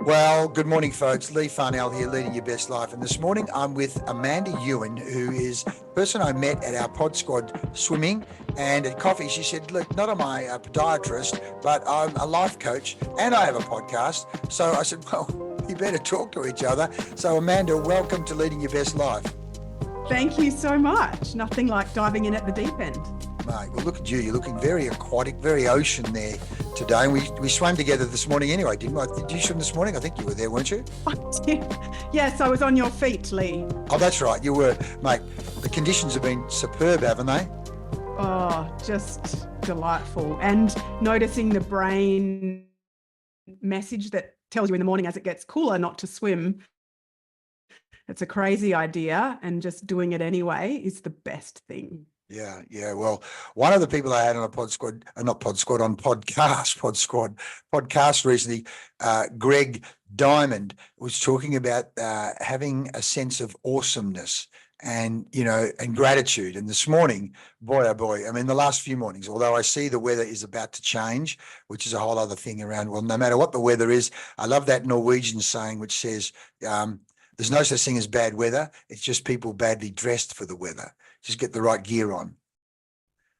Well, good morning, folks. Lee Farnell here, leading your best life. And this morning I'm with Amanda Ewin, who is a person I met at our Pod Squad swimming and at coffee. She said, look, not am I a podiatrist, but I'm a life coach and I have a podcast. So I said, well, you better talk to each other. So Amanda, welcome to Leading Your Best Life. Thank you so much. Nothing like diving in at the deep end. Mate, well, look at you. You're looking very aquatic, very ocean there today. And we swam together this morning anyway, didn't we? Did you swim this morning? I think you were there, weren't you? I did. Yes, I was on your feet, Lee. Oh, that's right. You were, mate. The conditions have been superb, haven't they? Oh, just delightful. And noticing the brain message that tells you in the morning as it gets cooler not to swim. It's a crazy idea, and just doing it anyway is the best thing. Yeah. Well, one of the people I had on a podcast recently, Greg Diamond, was talking about having a sense of awesomeness and gratitude. And this morning, boy, oh boy, I mean, the last few mornings, although I see the weather is about to change, which is a whole other thing around, well, no matter what the weather is, I love that Norwegian saying, which says, there's no such thing as bad weather. It's just people badly dressed for the weather. Just get the right gear on.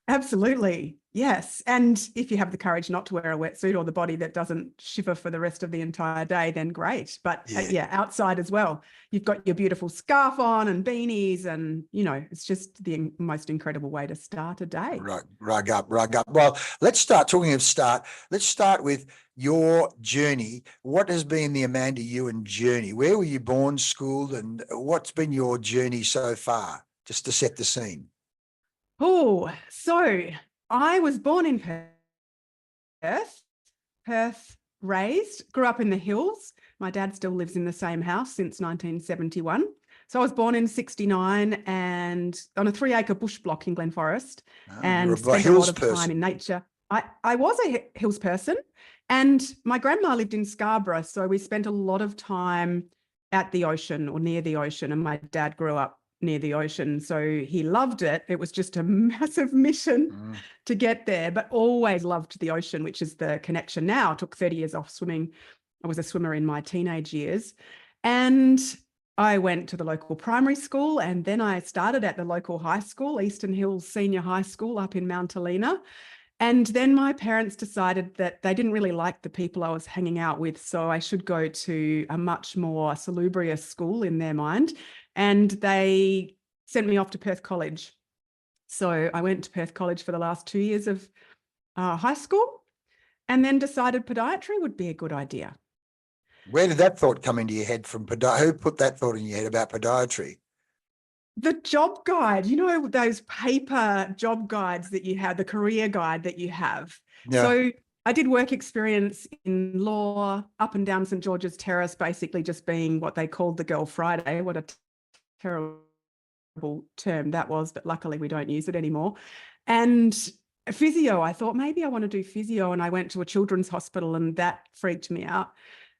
Absolutely. Yes. And if you have the courage not to wear a wetsuit or the body that doesn't shiver for the rest of the entire day, then great. But outside as well, you've got your beautiful scarf on and beanies and, it's just the most incredible way to start a day. Right. Rug up. Well, let's start talking of start. Let's start with your journey. What has been the Amanda Ewin journey? Where were you born, schooled, and what's been your journey so far? Just to set the scene. Oh, so I was born in Perth raised, grew up in the hills. My dad still lives in the same house since 1971. So I was born in 69 and on a 3-acre bush block in Glen Forest, and spent a lot of time in nature. I was a hills person, and my grandma lived in Scarborough. So we spent a lot of time at the ocean or near the ocean, and my dad grew up near the ocean, so he loved it. It was just a massive mission to get there, but always loved the ocean, which is the connection now. I took 30 years off swimming. I was a swimmer in my teenage years, and I went to the local primary school, and then I started at the local high school, Eastern Hills Senior High School up in Mount Helena. And then my parents decided that they didn't really like the people I was hanging out with, so I should go to a much more salubrious school in their mind. And they sent me off to Perth College. So I went to Perth College for the last 2 years of high school, and then decided podiatry would be a good idea. Where did that thought come into your head from podiatry? Who put that thought in your head about podiatry? The job guide, those paper job guides that you have, the career guide that you have. Yeah. So I did work experience in law up and down St. George's Terrace, basically just being what they called the Girl Friday. What a terrible term that was, but luckily we don't use it anymore. And physio, I thought maybe I want to do physio, and I went to a children's hospital, and that freaked me out.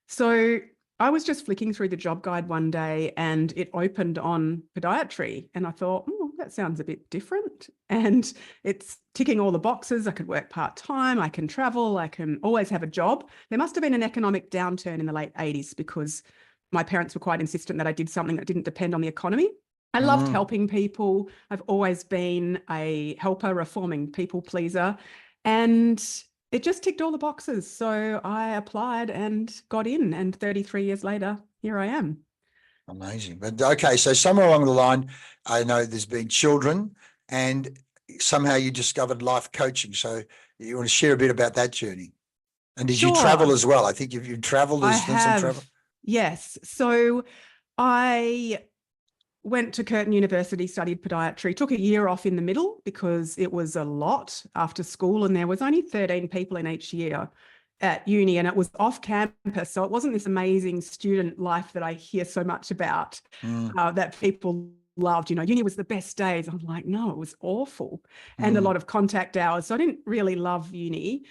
So I was just flicking through the job guide one day, and it opened on podiatry, and I thought, that sounds a bit different, and it's ticking all the boxes. I could work part-time, I can travel, I can always have a job. There must have been an economic downturn in the late 80s because my parents were quite insistent that I did something that didn't depend on the economy. I loved helping people. I've always been a helper, reforming people pleaser, and it just ticked all the boxes. So I applied and got in, and 33 years later, here I am. Amazing. But okay, so somewhere along the line, I know there's been children, and somehow you discovered life coaching. So you want to share a bit about that journey? And did you travel as well? I think you've traveled. I have. Yes. So I went to Curtin University, studied podiatry, took a year off in the middle because it was a lot after school, and there was only 13 people in each year at uni, and it was off campus. So it wasn't this amazing student life that I hear so much about, that people loved. Uni was the best days. I'm like, no, it was awful. And a lot of contact hours. So I didn't really love uni.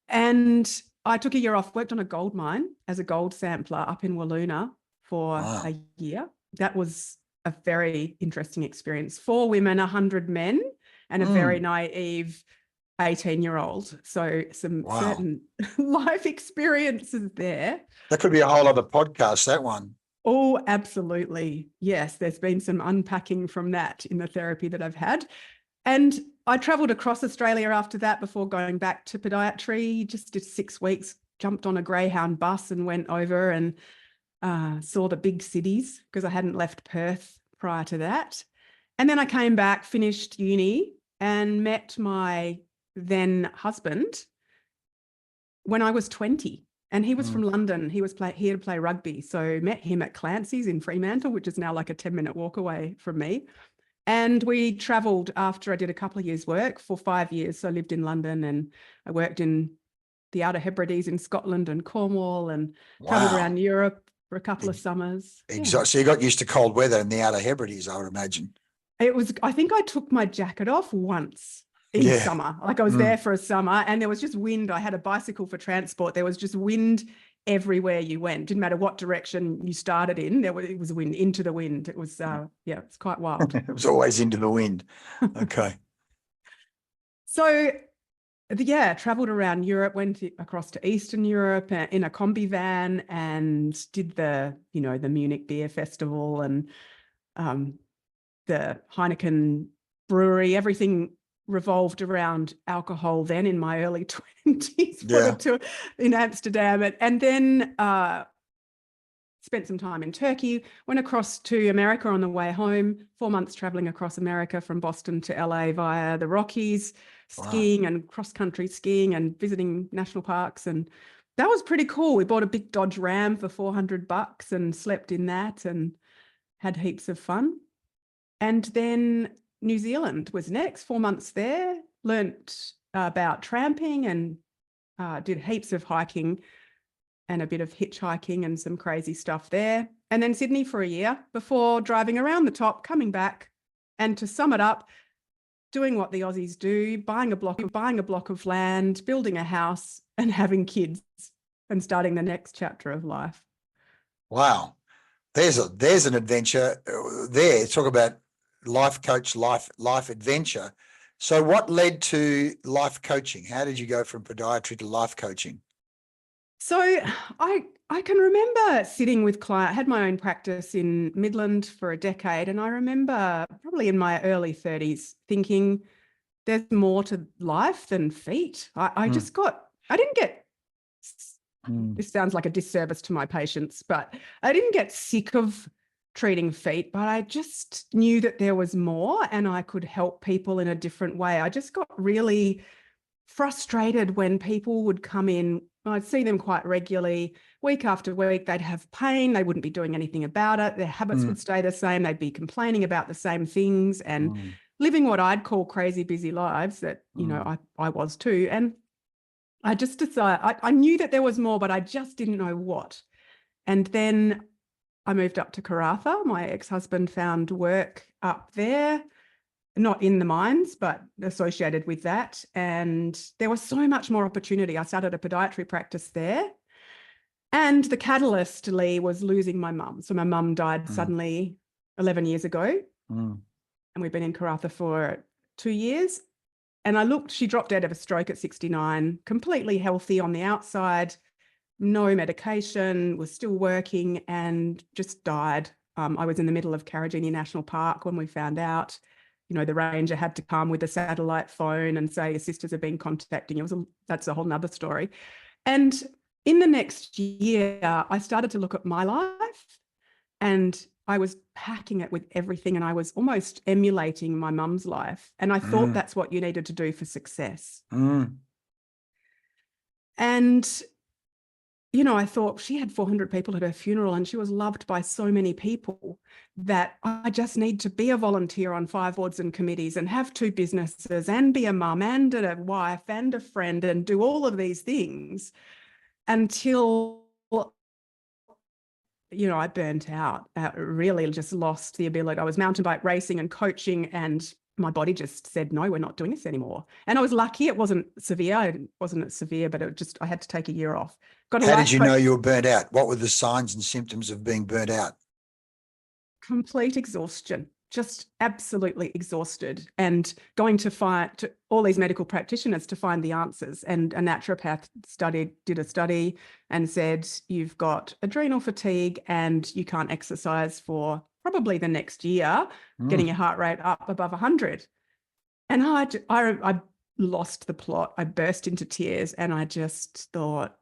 And I took a year off, worked on a gold mine as a gold sampler up in Walloona for a year. That was a very interesting experience. 4 women, 100 men, and a very naive 18-year-old. So some Wow. certain life experiences there. That could be a whole other podcast, that one. Oh, absolutely. Yes, there's been some unpacking from that in the therapy that I've had. And I travelled across Australia after that before going back to podiatry, just did 6 weeks, jumped on a Greyhound bus and went over and saw the big cities because I hadn't left Perth prior to that. And then I came back, finished uni and met my then husband when I was 20. And he was from London. He was here to play rugby. So met him at Clancy's in Fremantle, which is now like a 10-minute walk away from me. And we travelled after I did a couple of years' work for 5 years. So I lived in London and I worked in the Outer Hebrides in Scotland and Cornwall and travelled around Europe for a couple of summers. Exactly. Yeah. So you got used to cold weather in the Outer Hebrides, I would imagine. I think I took my jacket off once in summer. Like I was there for a summer and there was just wind. I had a bicycle for transport. There was just wind everywhere you went. Didn't matter what direction you started in. It was wind, into the wind. It was, it's quite wild. It was always into the wind. Okay. So, travelled around Europe, went across to Eastern Europe in a combi van and did the Munich Beer Festival and the Heineken brewery. Everything revolved around alcohol then in my early 20s in Amsterdam. And then spent some time in Turkey, went across to America on the way home, 4 months traveling across America from Boston to LA via the Rockies, skiing and cross-country skiing and visiting national parks. And that was pretty cool. We bought a big Dodge Ram for $400 and slept in that and had heaps of fun. And then New Zealand was next, 4 months there, learnt about tramping and did heaps of hiking and a bit of hitchhiking and some crazy stuff there. And then Sydney for a year before driving around the top, coming back. And to sum it up, doing what the Aussies do, buying a block of land, building a house and having kids and starting the next chapter of life. Wow. There's an adventure there. Talk about life coach, life adventure. So what led to life coaching? How did you go from podiatry to life coaching? So I can remember sitting with clients. I had my own practice in Midland for a decade. And I remember probably in my early 30s thinking there's more to life than feet. I didn't get, this sounds like a disservice to my patients, but I didn't get sick of treating feet, but I just knew that there was more and I could help people in a different way. I just got really frustrated when people would come in. I'd see them quite regularly, week after week. They'd have pain. They wouldn't be doing anything about it. Their habits would stay the same. They'd be complaining about the same things and living what I'd call crazy busy lives that, I was too. And I just decided, I knew that there was more, but I just didn't know what. And then I moved up to Karratha. My ex-husband found work up there, not in the mines, but associated with that. And there was so much more opportunity. I started a podiatry practice there. And the catalyst, Lee, was losing my mum. So my mum died suddenly 11 years ago. And we've been in Karratha for 2 years. And she dropped dead of a stroke at 69, completely healthy on the outside, no medication, was still working and just died. I was in the middle of Karijini National Park when we found out. The ranger had to come with a satellite phone and say, your sisters have been contacting you. That's a whole nother story. And in the next year, I started to look at my life and I was packing it with everything and I was almost emulating my mum's life. And I thought that's what you needed to do for success. And I thought she had 400 people at her funeral and she was loved by so many people that I just need to be a volunteer on 5 boards and committees and have 2 businesses and be a mum and a wife and a friend and do all of these things until, I burnt out. Really just lost the ability. I was mountain bike racing and coaching and my body just said, no, we're not doing this anymore. And I was lucky it wasn't severe. But I had to take a year off. How did you know you were burnt out? What were the signs and symptoms of being burnt out? Complete exhaustion, just absolutely exhausted, and going to all these medical practitioners to find the answers. And a naturopath did a study and said, you've got adrenal fatigue and you can't exercise for probably the next year, getting your heart rate up above 100. And I lost the plot. I burst into tears, and I just thought,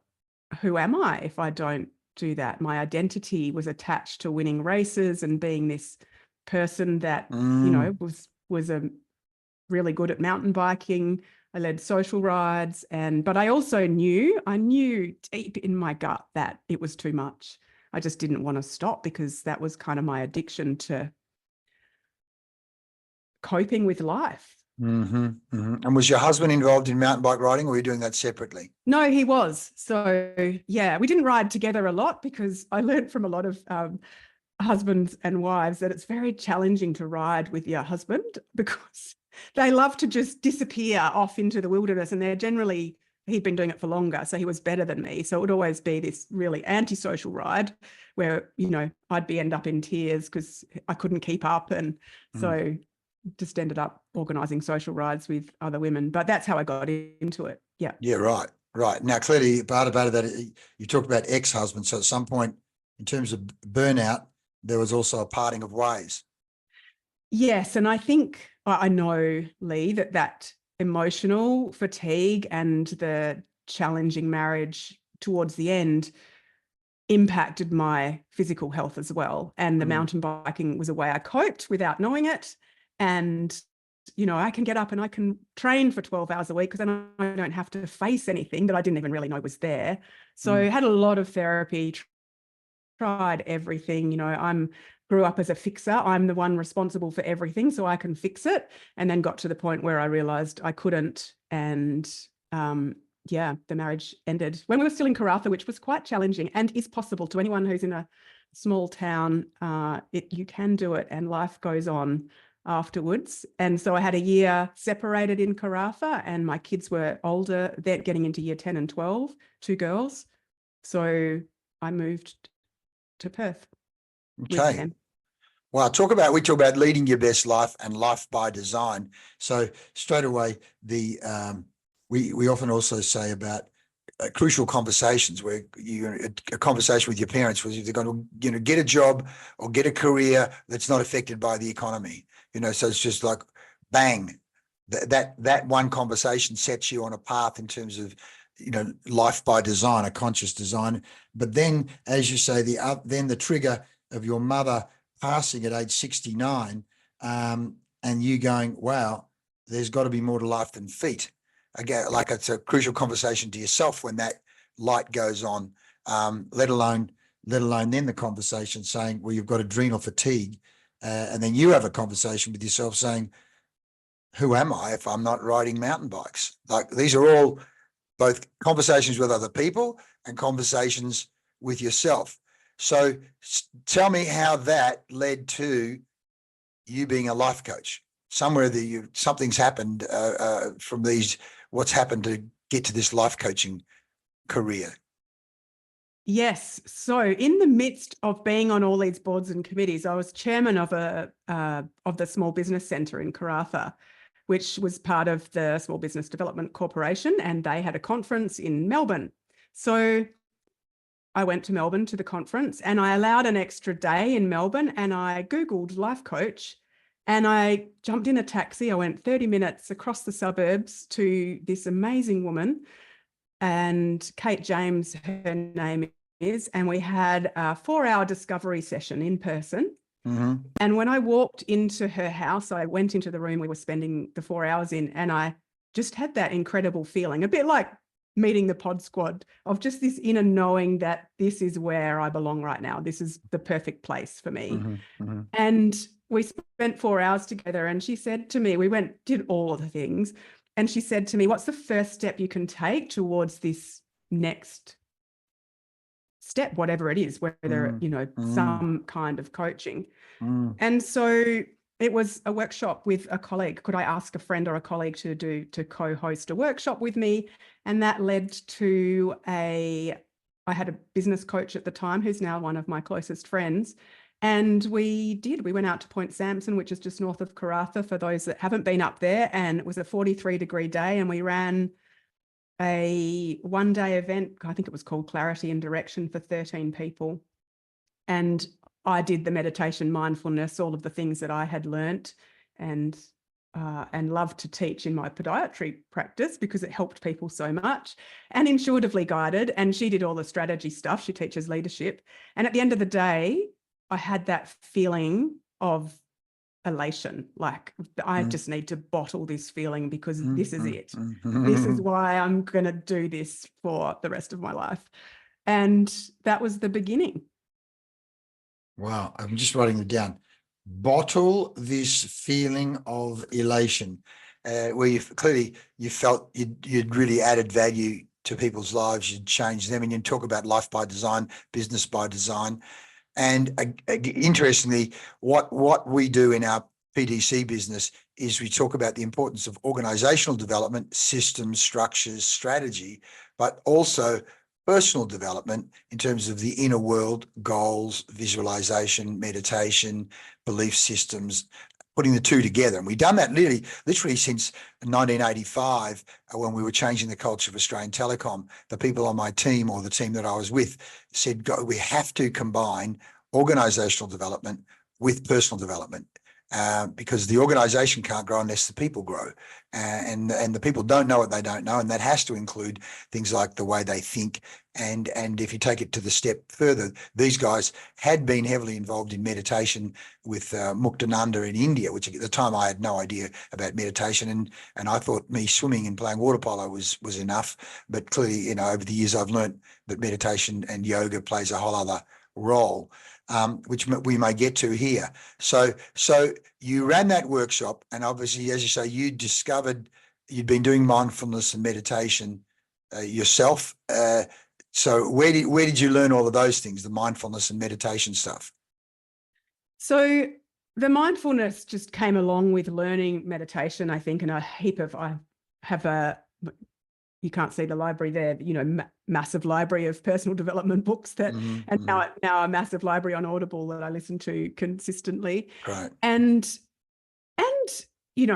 who am I if I don't do that? My identity was attached to winning races and being this person that, you know, was a really good at mountain biking. I led social rides, but I also knew deep in my gut that it was too much. I just didn't want to stop, because that was kind of my addiction to coping with life. And was your husband involved in mountain bike riding, or were you doing that separately? No, he was. So yeah, we didn't ride together a lot, because I learned from a lot of husbands and wives that it's very challenging to ride with your husband, because they love to just disappear off into the wilderness, and he'd been doing it for longer, so he was better than me. So it would always be this really antisocial ride where, you know, I'd end up in tears because I couldn't keep up. And so just ended up organising social rides with other women. But that's how I got into it. Yeah. Yeah, right. Now, clearly, part of that, you talked about ex-husband. So at some point, in terms of burnout, there was also a parting of ways. Yes. And I think, I know, Lee, that emotional fatigue and the challenging marriage towards the end impacted my physical health as well. And the mountain biking was a way I coped without knowing it. And, you know, I can get up and I can train for 12 hours a week, because then I don't have to face anything that I didn't even really know was there. So I had a lot of therapy, tried everything. You know, grew up as a fixer. I'm the one responsible for everything, so I can fix it. And then got to the point where I realized I couldn't. And the marriage ended when we were still in Karratha, which was quite challenging and is possible to anyone who's in a small town. You can do it, and life goes on afterwards. And so I had a year separated in Karratha, and my kids were older. They're getting into year 10 and 12, 2 girls. So I moved to Perth. Okay. Well, we talk about leading your best life and life by design. So straight away, we often also say about crucial conversations, where a conversation with your parents was either going to, you know, get a job or get a career that's not affected by the economy. You know, so it's just like bang, that one conversation sets you on a path in terms of, you know, life by design, a conscious design. But then, as you say, then the trigger of your mother passing at age 69, and you going, wow, there's got to be more to life than feet. Again, like, it's a crucial conversation to yourself when that light goes on, let alone then the conversation saying, well, you've got adrenal fatigue. And then you have a conversation with yourself saying, who am I if I'm not riding mountain bikes? Like, these are all both conversations with other people and conversations with yourself. So tell me how that led to you being a life coach. Somewhere something's happened from these, what's happened to get to this life coaching career? Yes. So in the midst of being on all these boards and committees, I was chairman of the Small Business Centre in Karratha, which was part of the Small Business Development Corporation, and they had a conference in Melbourne. So I went to Melbourne to the conference, and I allowed an extra day in Melbourne, and I Googled life coach, and I jumped in a taxi. I went 30 minutes across the suburbs to this amazing woman, and Kate James, her name is, and we had a 4-hour discovery session in person. And when I walked into her house, I went into the room we were spending the 4 hours in, and I just had that incredible feeling, a bit like meeting the pod squad, of just this inner knowing that this is where I belong right now. This is the perfect place for me. And we spent 4 hours together, and she said to me, did all of the things. And she said to me, what's the first step you can take towards this next step, whatever it is, whether, you know, some kind of coaching. And so it was a workshop with a colleague. Could I ask a friend or a colleague to co-host a workshop with me? And that led to I had a business coach at the time, who's now one of my closest friends. And we went out to Point Sampson, which is just north of Karratha, for those that haven't been up there. And it was a 43-degree day, and we ran a one-day event. I think it was called Clarity and Direction, for 13 people. And I did the meditation, mindfulness, all of the things that I had learnt and loved to teach in my podiatry practice, because it helped people so much, and intuitively guided. And she did all the strategy stuff. She teaches leadership. And at the end of the day, I had that feeling of elation, like I just need to bottle this feeling, because this is it. This is why I'm going to do this for the rest of my life. And that was the beginning. Wow, I'm just writing it down. Bottle this feeling of elation, where you felt you'd really added value to people's lives, you'd changed them, and you talk about life by design, business by design. And interestingly, what we do in our PDC business is we talk about the importance of organizational development, systems, structures, strategy, but also personal development in terms of the inner world, goals, visualization, meditation, belief systems, putting the two together. And we've done that literally since 1985, when we were changing the culture of Australian telecom. The people on my team, or the team that I was with, said, we have to combine organizational development with personal development. Because the organization can't grow unless the people grow, and the people don't know what they don't know, and that has to include things like the way they think. And if you take it to the step further, these guys had been heavily involved in meditation with Muktananda in India, which at the time I had no idea about meditation, and I thought me swimming and playing water polo was enough. But clearly, over the years, I've learned that meditation and yoga plays a whole other role, which we may get to here. So you ran that workshop, and obviously, as you say, you discovered you'd been doing mindfulness and meditation yourself. So where did you learn all of those things, the mindfulness and meditation stuff? So the mindfulness just came along with learning meditation, I think, and I have you can't see the library there, massive library of personal development books and now a massive library on Audible that I listen to consistently. Right. And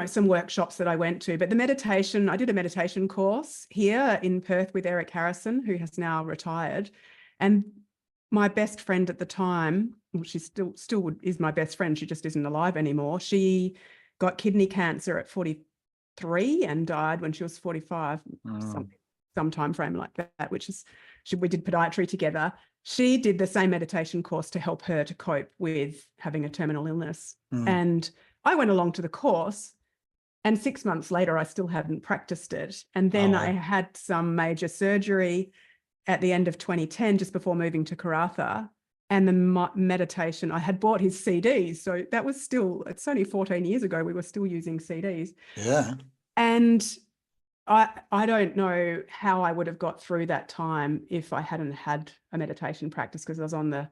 some workshops that I went to, but I did a meditation course here in Perth with Eric Harrison, who has now retired. And my best friend at the time, well, she still is my best friend, she just isn't alive anymore. She got kidney cancer at 43 and died when she was 45, some time frame like that, we did podiatry together. She did the same meditation course to help her to cope with having a terminal illness. And I went along to the course, and 6 months later, I still hadn't practiced it. And then I had some major surgery at the end of 2010, just before moving to Karratha. And the meditation, I had bought his CDs. So that was it's only 14 years ago, we were still using CDs. Yeah. And I don't know how I would have got through that time if I hadn't had a meditation practice, because I was on the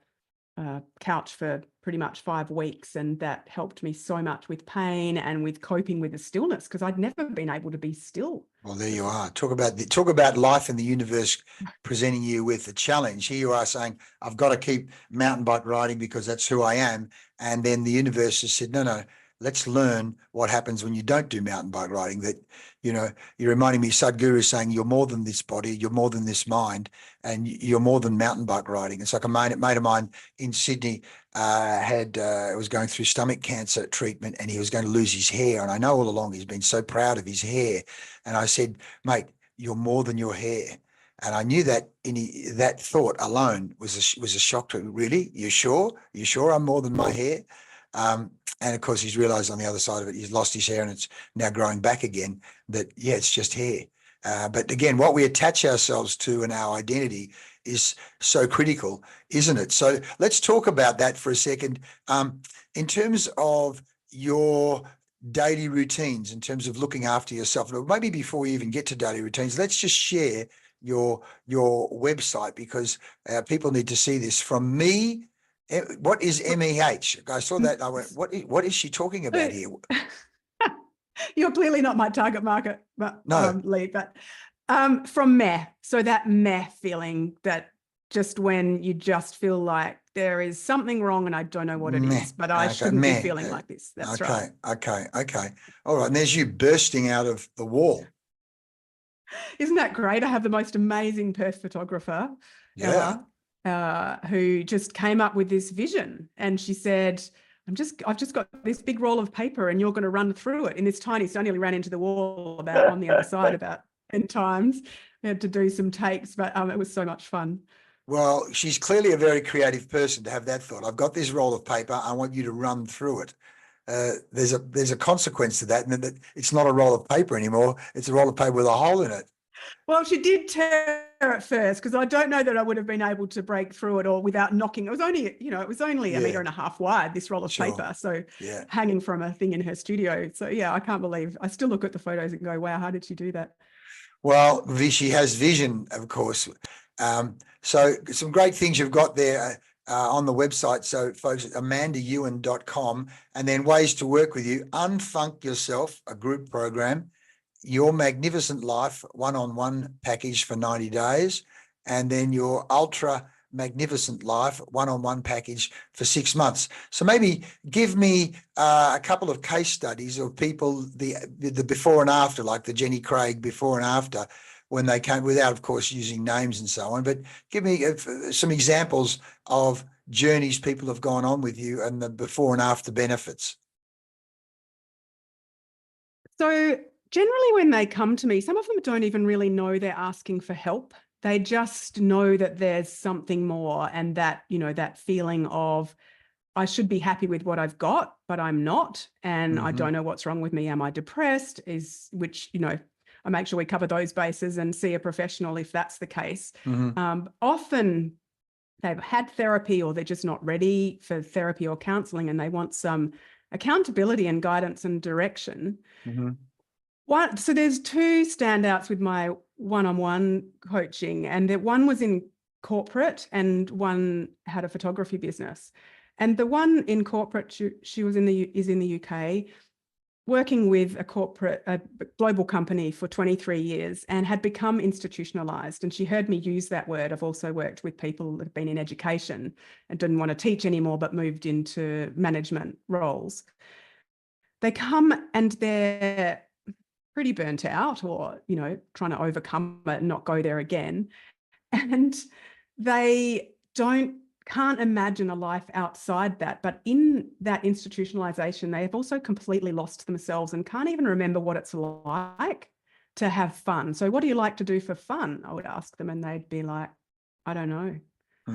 couch for pretty much 5 weeks, and that helped me so much with pain and with coping with the stillness, because I'd never been able to be still. Well, there you are. Talk about life and the universe presenting you with a challenge. Here you are saying, I've got to keep mountain bike riding because that's who I am. And then the universe has said, no, let's learn what happens when you don't do mountain bike riding. That, you're reminding me, Sadhguru is saying, you're more than this body, you're more than this mind, and you're more than mountain bike riding. It's like a mate of mine in Sydney was going through stomach cancer treatment, and he was going to lose his hair. And I know all along he's been so proud of his hair. And I said, mate, you're more than your hair. And I knew that that thought alone was a shock to him. Really? You sure? You sure I'm more than my hair? And of course, he's realized on the other side of it, he's lost his hair and it's now growing back again, that, yeah, it's just hair. But again, what we attach ourselves to and our identity is so critical, isn't it? So let's talk about that for a second. In terms of your daily routines, in terms of looking after yourself, maybe before we even get to daily routines, let's just share your website, because people need to see this. From me, what is MEH? I saw that and I went, what is she talking about here? You're clearly not my target market, but no. Lee, but from meh. So that meh feeling that just when you just feel like there is something wrong and I don't know what it Meh. is, but I Okay, shouldn't be meh. feeling like this. That's Okay, right. okay. All right. And there's you bursting out of the wall. Isn't that great? I have the most amazing Perth photographer, Yeah. Ella, who just came up with this vision. And she said, I've just got this big roll of paper and you're going to run through it in this tiny, so I nearly ran into the wall about on the other side about 10 times. We had to do some takes, but it was so much fun. Well, she's clearly a very creative person to have that thought. I've got this roll of paper. I want you to run through it. There's a consequence to that, and that it's not a roll of paper anymore. It's a roll of paper with a hole in it. Well, she did tear it first because I don't know that I would have been able to break through it all without knocking. It was only a metre and a half wide, this roll of paper. So hanging from a thing in her studio. So yeah, I can't believe, I still look at the photos and go, wow, how did she do that? Well, she has vision, of course. So some great things you've got there on the website. So folks, amandaewin.com, and then ways to work with you. Unfunk Yourself, a group program. Your Magnificent Life one-on-one package for 90 days, and then your Ultra Magnificent Life one-on-one package for 6 months. So maybe give me a couple of case studies of people, the before and after, like the Jenny Craig before and after, when they came, without, of course, using names and so on. But give me some examples of journeys people have gone on with you and the before and after benefits. So generally when they come to me, some of them don't even really know they're asking for help. They just know that there's something more, and that, that feeling of, I should be happy with what I've got, but I'm not. And I don't know what's wrong with me. Am I depressed? I make sure we cover those bases and see a professional if that's the case. Often they've had therapy, or they're just not ready for therapy or counseling, and they want some accountability and guidance and direction. So there's two standouts with my one-on-one coaching, and one was in corporate and one had a photography business. And the one in corporate, she is in the UK, working with a global company for 23 years, and had become institutionalized. And she heard me use that word. I've also worked with people that have been in education and didn't want to teach anymore, but moved into management roles. They come and they're pretty burnt out, or, trying to overcome it and not go there again. And they can't imagine a life outside that. But in that institutionalization, they have also completely lost themselves and can't even remember what it's like to have fun. So what do you like to do for fun? I would ask them, and they'd be like, I don't know.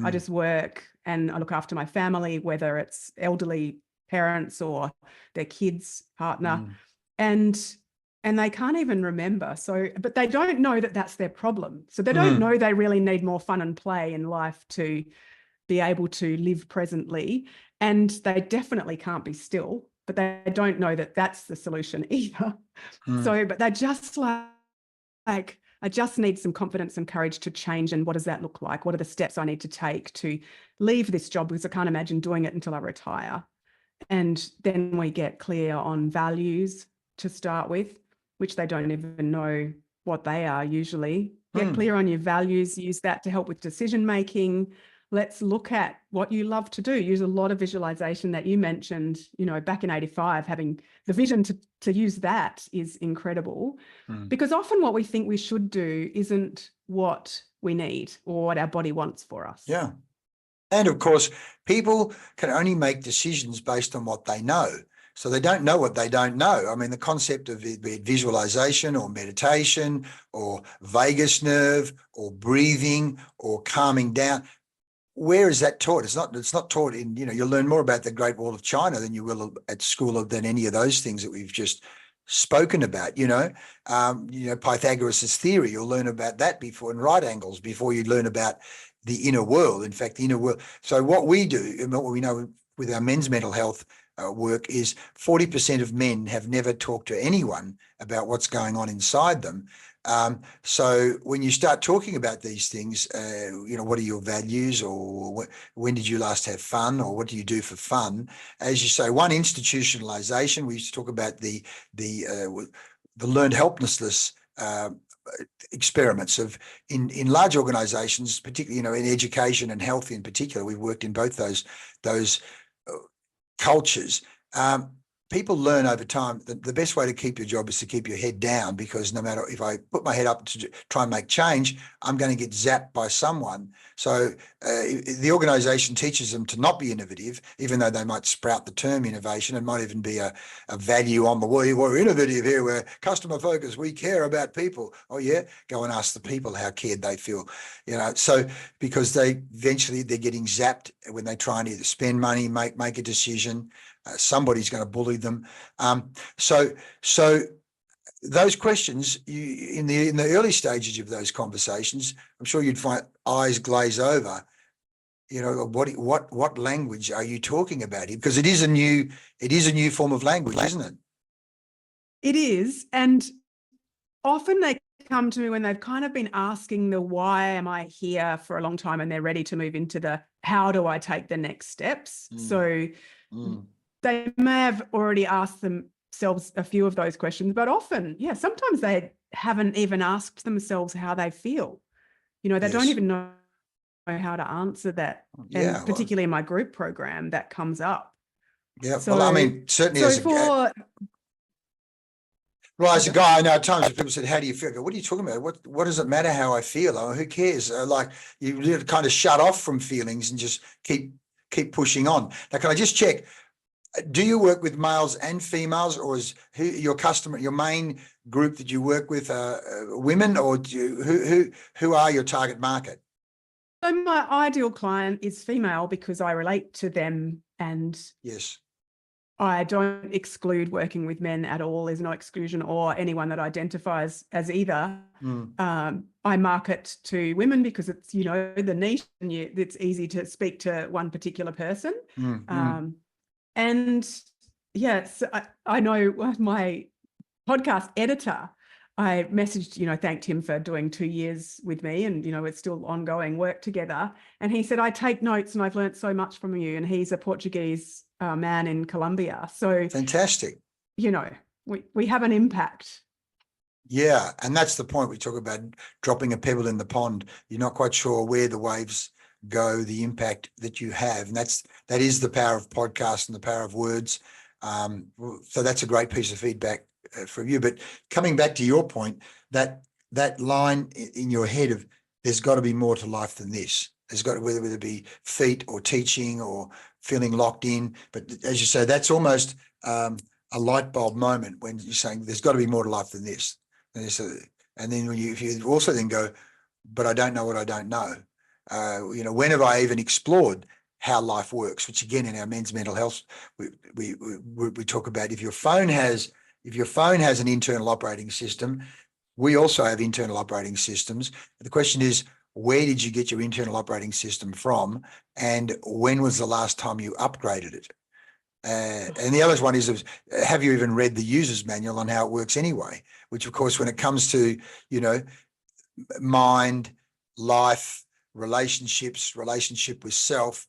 I just work and I look after my family, whether it's elderly parents or their kids, partner. And they can't even remember. So, but they don't know that that's their problem. So they don't know they really need more fun and play in life to be able to live presently. And they definitely can't be still, but they don't know that that's the solution either. So, but they're just like, I just need some confidence and courage to change. And what does that look like? What are the steps I need to take to leave this job? Because I can't imagine doing it until I retire. And then we get clear on values to start with, which they don't even know what they are usually. Get clear on your values, use that to help with decision making. Let's look at what you love to do. Use a lot of visualization that you mentioned, back in 85, having the vision to use that is incredible. Because often what we think we should do isn't what we need or what our body wants for us. Yeah. And of course, people can only make decisions based on what they know. So they don't know what they don't know. I mean, the concept of visualization or meditation or vagus nerve or breathing or calming down, where is that taught? It's not taught in, you'll learn more about the Great Wall of China than you will at school than any of those things that we've just spoken about, Pythagoras' theory, you'll learn about that before, and right angles before you learn about the inner world. In fact, the inner world. So what we do, and what we know with our men's mental health work, is 40% of men have never talked to anyone about what's going on inside them. So when you start talking about these things, what are your values, or when did you last have fun, or what do you do for fun? As you say, one, institutionalization. We used to talk about the learned helplessness experiments of in large organizations, particularly, in education and health in particular. We've worked in both those cultures. People learn over time that the best way to keep your job is to keep your head down, because no matter if I put my head up to try and make change, I'm going to get zapped by someone. So the organization teaches them to not be innovative, even though they might sprout the term innovation. It might even be a value on the wall. We're innovative here. We're customer focused. We care about people. Oh yeah, go and ask the people how cared they feel. So because they're getting zapped when they try and either spend money, make a decision. Somebody's going to bully them. So those questions, in the early stages of those conversations, I'm sure you'd find eyes glaze over. What language are you talking about here? Because it is a new form of language, isn't it? It is, and often they come to me when they've kind of been asking the why am I here for a long time, and they're ready to move into the how do I take the next steps. So they may have already asked themselves a few of those questions, but often, sometimes they haven't even asked themselves how they feel. They don't even know how to answer that. And particularly in my group program, that comes up. Yeah. So, well, I mean, certainly as a guy, I know at times people said, how do you feel? I go, what are you talking about? What does it matter how I feel? Who cares? You kind of shut off from feelings and just keep pushing on. Now, can I just check? Do you work with males and females, or is your main group that you work with women, or who are your target market? So my ideal client is female because I relate to them, and yes, I don't exclude working with men at all. There's no exclusion, or anyone that identifies as either. I market to women because it's, the niche, and it's easy to speak to one particular person. And yes, I know my podcast editor, I messaged, thanked him for doing 2 years with me, and, it's still ongoing work together. And he said, I take notes and I've learned so much from you. And he's a Portuguese man in Colombia. So fantastic. We have an impact. Yeah. And that's the point. We talk about dropping a pebble in the pond. You're not quite sure where the waves go, the impact that you have. And that is the power of podcasts and the power of words. So that's a great piece of feedback from you. But coming back to your point, that line in your head of there's got to be more to life than this. There's got to, whether it be feet or teaching or feeling locked in. But as you say, that's almost a light bulb moment when you're saying there's got to be more to life than this. And then if you also then go, but I don't know what I don't know. When have I even explored how life works? Which again, in our men's mental health, we talk about if your phone has an internal operating system, we also have internal operating systems. The question is, where did you get your internal operating system from, and when was the last time you upgraded it? And the other one is, have you even read the user's manual on how it works anyway? Which, of course, when it comes to mind, life, relationship with self,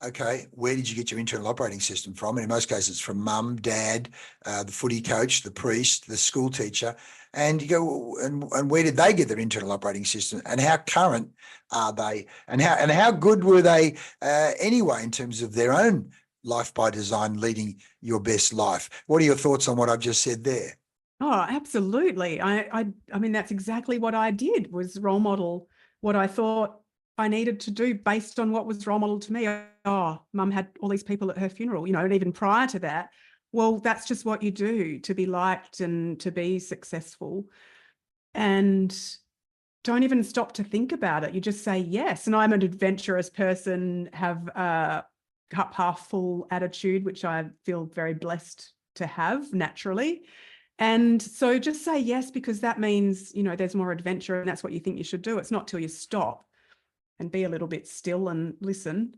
okay, where did you get your internal operating system from? And in most cases, it's from mum, dad, the footy coach, the priest, the school teacher. And you go, and where did they get their internal operating system? And how current are they? And how good were they anyway in terms of their own life by design, leading your best life? What are your thoughts on what I've just said there? Oh, absolutely. I mean, that's exactly what I did, was role model what I thought I needed to do based on what was role model to me. Oh, mum had all these people at her funeral, and even prior to that, well, that's just what you do to be liked and to be successful. And don't even stop to think about it. You just say yes. And I'm an adventurous person, have a cup half full attitude, which I feel very blessed to have naturally. And so just say yes, because that means, there's more adventure, and that's what you think you should do. It's not till you stop and be a little bit still and listen,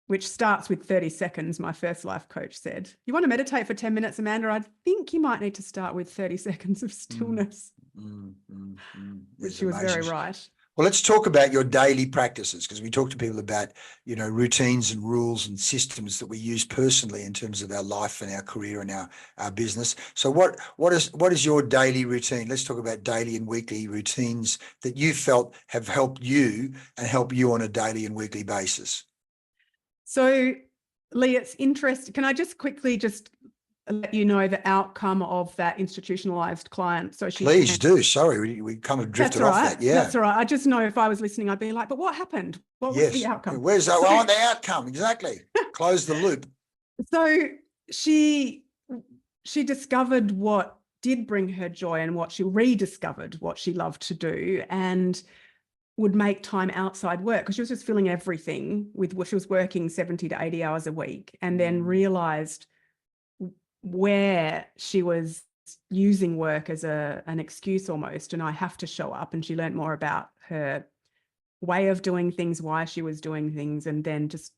which starts with 30 seconds, my first life coach said. You want to meditate for 10 minutes, Amanda? I think you might need to start with 30 seconds of stillness, which she was very right. Well, let's talk about your daily practices, because we talk to people about, routines and rules and systems that we use personally in terms of our life and our career and our business. So what is your daily routine? Let's talk about daily and weekly routines that you felt have helped you and help you on a daily and weekly basis. So, Lee, it's interesting. Can I just quickly let you know the outcome of that institutionalized client? So Please do. Sorry, we kind of drifted off that. Yeah. That's all right. I just know if I was listening, I'd be like, but what happened? What was the outcome? Where's that? I want the outcome. Exactly. Close the loop. So she discovered what did bring her joy and she rediscovered what she loved to do, and would make time outside work because she was just filling everything with what she was working 70 to 80 hours a week, and then realized where she was using work as an excuse almost, and I have to show up. And she learned more about her way of doing things, why she was doing things, and then just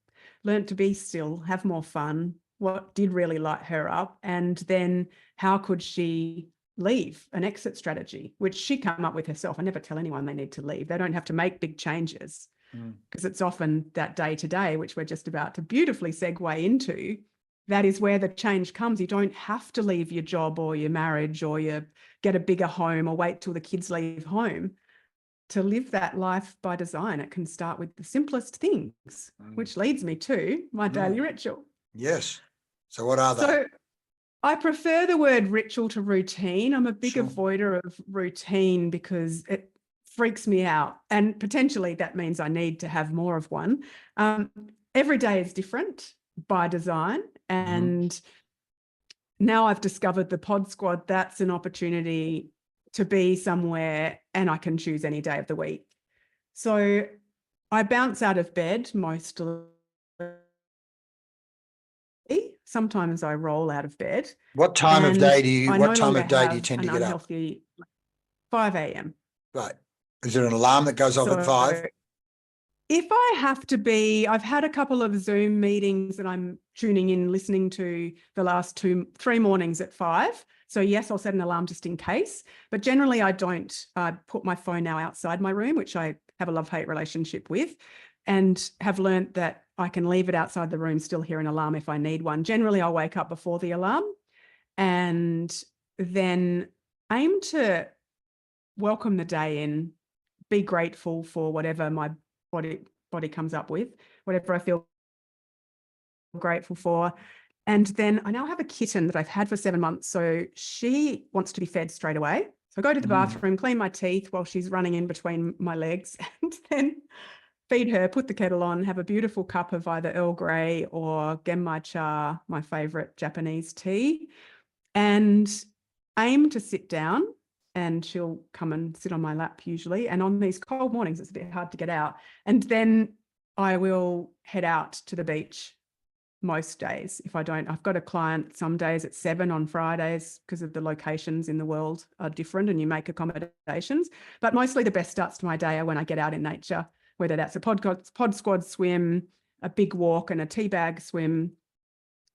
learned to be still, have more fun, what did really light her up, and then how could she leave, an exit strategy, which she came up with herself. I never tell anyone they need to leave. They don't have to make big changes because it's often that day to day, which we're just about to beautifully segue into. That is where the change comes. You don't have to leave your job or your marriage or you get a bigger home or wait till the kids leave home to live that life by design. It can start with the simplest things, which leads me to my daily ritual. Yes. So what are they? So I prefer the word ritual to routine. I'm a big avoider of routine because it freaks me out. And potentially that means I need to have more of one. Every day is different by design. And now I've discovered the Pod Squad. That's an opportunity to be somewhere, and I can choose any day of the week. So I bounce out of bed mostly. Sometimes I roll out of bed. What time of day do you tend to get up? 5 a.m. Right. Is there an alarm that goes off at 5? If I have to be, I've had a couple of Zoom meetings that I'm tuning in, listening to the last 3 mornings at 5. So yes, I'll set an alarm just in case, but generally I don't put my phone now outside my room, which I have a love-hate relationship with, and have learned that I can leave it outside the room, still hear an alarm if I need one. Generally, I'll wake up before the alarm and then aim to welcome the day in, be grateful for whatever my body comes up with, whatever I feel grateful for. And then I now have a kitten that I've had for 7 months. So she wants to be fed straight away. So I go to the bathroom, clean my teeth while she's running in between my legs, and then feed her, put the kettle on, have a beautiful cup of either Earl Grey or Genmaicha, my favorite Japanese tea, and aim to sit down. And she'll come and sit on my lap usually. And on these cold mornings, it's a bit hard to get out. And then I will head out to the beach most days. If I don't, I've got a client some days at 7 on Fridays because of the locations in the world are different and you make accommodations. But mostly the best starts to my day are when I get out in nature, whether that's a pod squad swim, a big walk and a tea bag swim,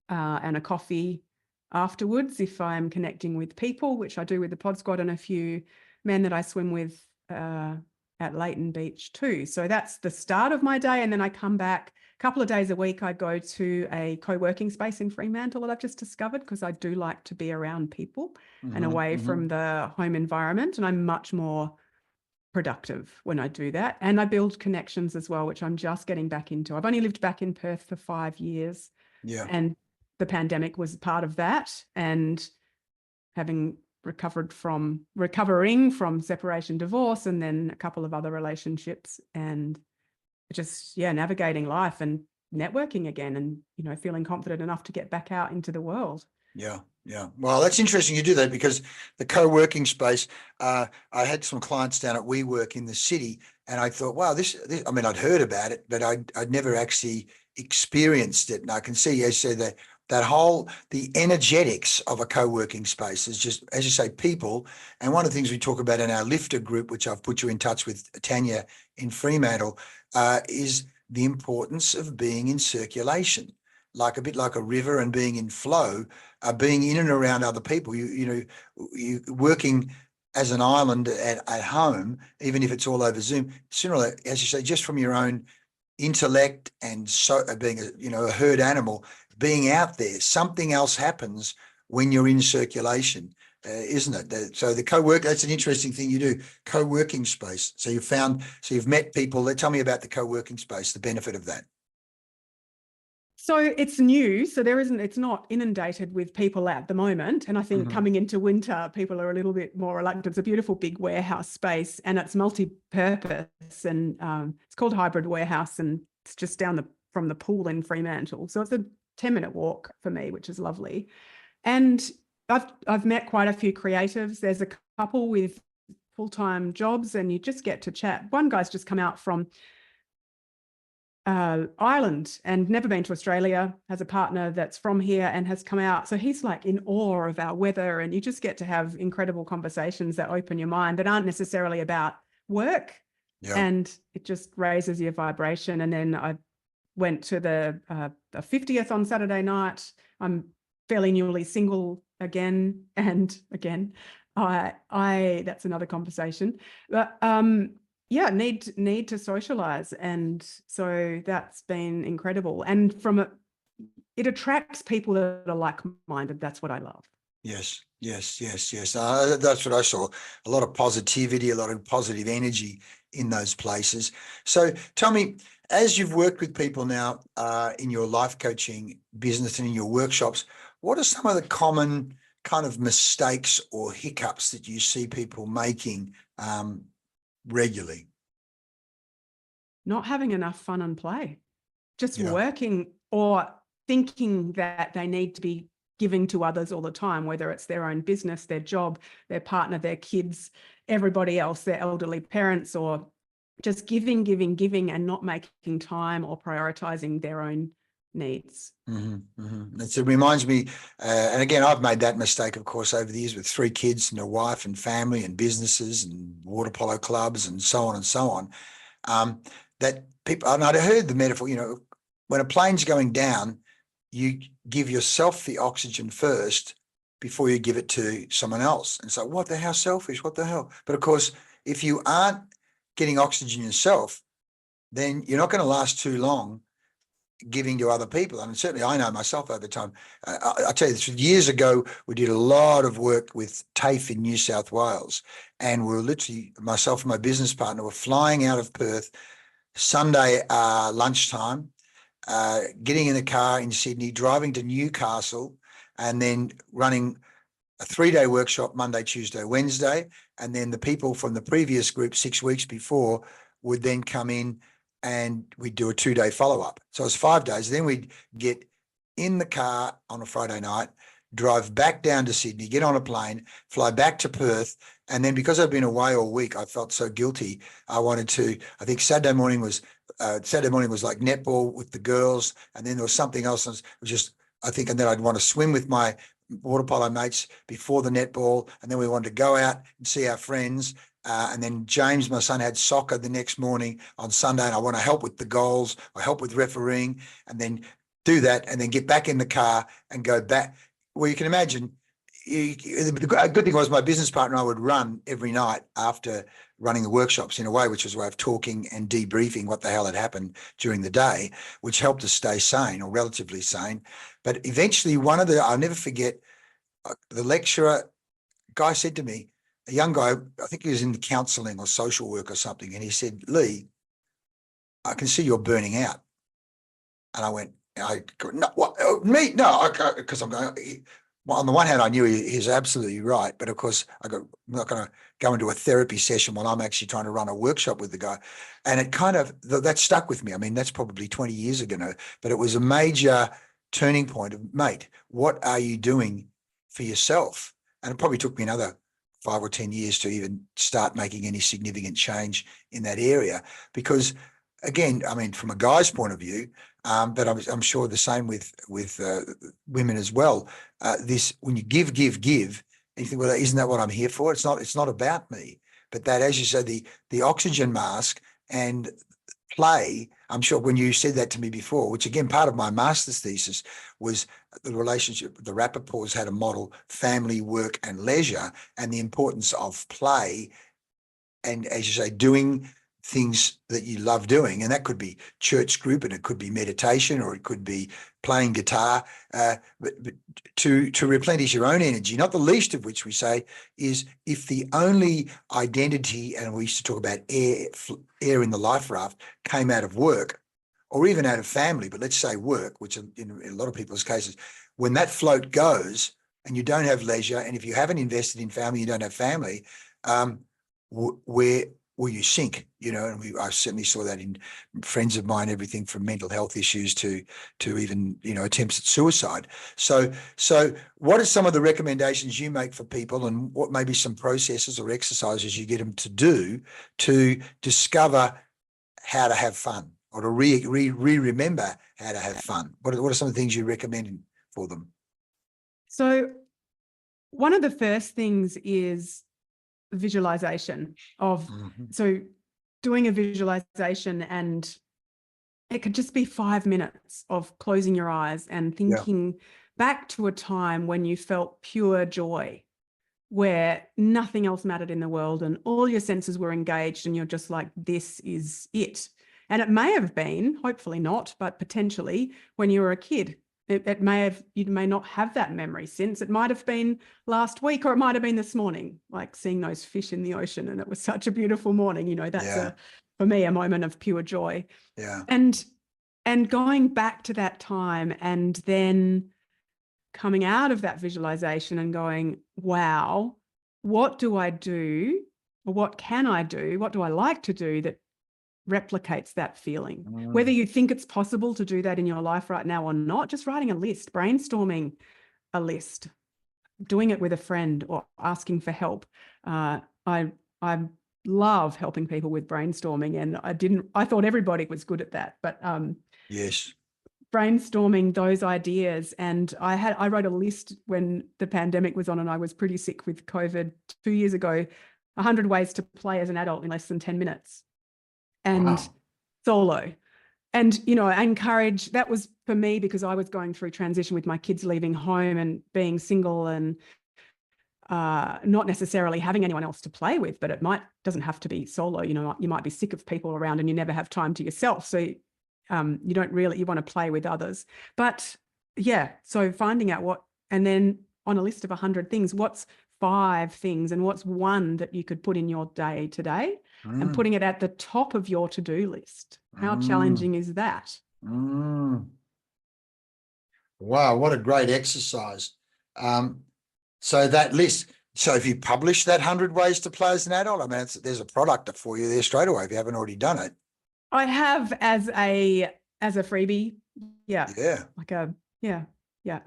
and a coffee afterwards if I'm connecting with people, which I do with the Pod Squad and a few men that I swim with at Leighton Beach too. So that's the start of my day. And then I come back a couple of days a week. I go to a co-working space in Fremantle that I've just discovered because I do like to be around people and away from the home environment. And I'm much more productive when I do that. And I build connections as well, which I'm just getting back into. I've only lived back in Perth for 5 years. Yeah. And the pandemic was part of that, and having recovering from separation, divorce, and then a couple of other relationships, and just, navigating life and networking again, and, feeling confident enough to get back out into the world. Yeah. Yeah. Well, that's interesting you do that, because the co-working space, I had some clients down at WeWork in the city, and I thought, wow, this I mean, I'd heard about it, but I'd never actually experienced it. And I can see, as you say, the energetics of a co-working space is just, as you say, people. And one of the things we talk about in our lifter group, which I've put you in touch with Tanya in Fremantle, is the importance of being in circulation, like a bit like a river, and being in flow, being in and around other people. You working as an island at home, even if it's all over Zoom, sooner or later, as you say, just from your own intellect and so being a herd animal, being out there, something else happens when you're in circulation, isn't it? So the co-work, that's an interesting thing you do, co-working space. So you've met people. Tell me about the co-working space, the benefit of that. So it's new, so it's not inundated with people at the moment. And I think coming into winter, people are a little bit more reluctant. It's a beautiful big warehouse space and it's multi-purpose, and it's called Hybrid Warehouse, and it's just down from the pool in Fremantle. So it's a 10-minute walk for me, which is lovely. And I've met quite a few creatives. There's a couple with full-time jobs and you just get to chat. One guy's just come out from Ireland and never been to Australia, has a partner that's from here and has come out. So he's like in awe of our weather, and you just get to have incredible conversations that open your mind that aren't necessarily about work. Yeah. And it just raises your vibration. And then I went to the 50th on Saturday night. I'm fairly newly single again and again. That's another conversation. But yeah, need to socialize. And so that's been incredible. And it attracts people that are like-minded. That's what I love. Yes. That's what I saw. A lot of positivity, a lot of positive energy in those places. So tell me, as you've worked with people now in your life coaching business and in your workshops, what are some of the common kind of mistakes or hiccups that you see people making regularly? Not having enough fun and play, just working or thinking that they need to be giving to others all the time, whether it's their own business, their job, their partner, their kids, everybody else, their elderly parents, or just giving and not making time or prioritizing their own needs. It reminds me, and again, I've made that mistake, of course, over the years with 3 kids and a wife and family and businesses and water polo clubs and so on, that people, and I'd heard the metaphor, when a plane's going down, you give yourself the oxygen first before you give it to someone else. And so what the hell, selfish, what the hell? But of course, if you aren't getting oxygen yourself, then you're not going to last too long giving to other people. And certainly I know myself over time. I'll tell you this, years ago, we did a lot of work with TAFE in New South Wales. And we were literally, myself and my business partner were flying out of Perth Sunday lunchtime, getting in the car in Sydney, driving to Newcastle, and then running a 3-day workshop, Monday, Tuesday, Wednesday. And then the people from the previous group 6 weeks before would then come in and we'd do a 2-day follow-up. So it was 5 days. Then we'd get in the car on a Friday night, drive back down to Sydney, get on a plane, fly back to Perth. And then because I'd been away all week, I felt so guilty. I think Saturday morning was like netball with the girls. And then there was something else. And then I'd want to swim with my water polo mates before the netball. And then we wanted to go out and see our friends. And then James, my son, had soccer the next morning on Sunday, and I want to help with the goals, or help with refereeing, and then do that, and then get back in the car and go back. Well, you can imagine, a good thing was my business partner and I would run every night after running the workshops, in a way, which was a way of talking and debriefing what the hell had happened during the day, which helped us stay sane, or relatively sane. But eventually I'll never forget, the lecturer guy said to me, a young guy, I think he was in counselling or social work or something, and he said, "Lee, I can see you're burning out." And I went, "No, what, me? No," because I'm going, well, on the one hand, I knew he's absolutely right, but of course, I'm not going to go into a therapy session while I'm actually trying to run a workshop with the guy. And it kind of, that stuck with me. I mean, that's probably 20 years ago now, but it was a major turning point of, mate, what are you doing for yourself? And it probably took me another 5 or 10 years to even start making any significant change in that area. Because again, I mean, from a guy's point of view, but I'm sure the same with women as well. This, when you give, and you think, well, isn't that what I'm here for? It's not about me. But that, as you say, the oxygen mask and play, I'm sure when you said that to me before, which again, part of my master's thesis was the relationship, the Rappaports had a model, family, work, and leisure, and the importance of play. And as you say, doing things that you love doing, and that could be church group, and it could be meditation, or it could be playing guitar, but to replenish your own energy, not the least of which we say is if the only identity, and we used to talk about air in the life raft, came out of work or even out of family, but let's say work, which in a lot of people's cases, when that float goes and you don't have leisure, and if you haven't invested in family, you don't have family, where will you sink? And I certainly saw that in friends of mine, everything from mental health issues to even attempts at suicide. So what are some of the recommendations you make for people, and what may be some processes or exercises you get them to do to discover how to have fun, or to remember how to have fun? What are some of the things you recommend for them? So one of the first things is visualization of, so doing a visualization, and it could just be 5 minutes of closing your eyes and thinking back to a time when you felt pure joy, where nothing else mattered in the world and all your senses were engaged and you're just like, this is it. And it may have been, hopefully not, but potentially when you were a kid. You may not have that memory since. It might have been last week, or it might have been this morning, like seeing those fish in the ocean, and it was such a beautiful morning. That's for me, a moment of pure joy. Yeah. And going back to that time, and then coming out of that visualization and going, wow, what do I do? Or what can I do? What do I like to do that replicates that feeling? Whether you think it's possible to do that in your life right now or not, just writing a list, brainstorming a list, doing it with a friend, or asking for help. I love helping people with brainstorming, and I thought everybody was good at that, but yes, brainstorming those ideas. And I wrote a list when the pandemic was on and I was pretty sick with COVID 2 years ago, 100 ways to play as an adult in less than 10 minutes. And solo. And, I encourage, that was for me because I was going through transition with my kids leaving home and being single, and not necessarily having anyone else to play with, but doesn't have to be solo. You might be sick of people around and you never have time to yourself. So you want to play with others. But so finding out and then on a list of 100 things, what's 5 things and what's one that you could put in your day today, and putting it at the top of your to-do list. How challenging is that? Wow, what a great exercise. So that list, so if you publish that 100 ways to play as an adult, I mean, there's a product for you there straight away if you haven't already done it. I have as a freebie. Yeah.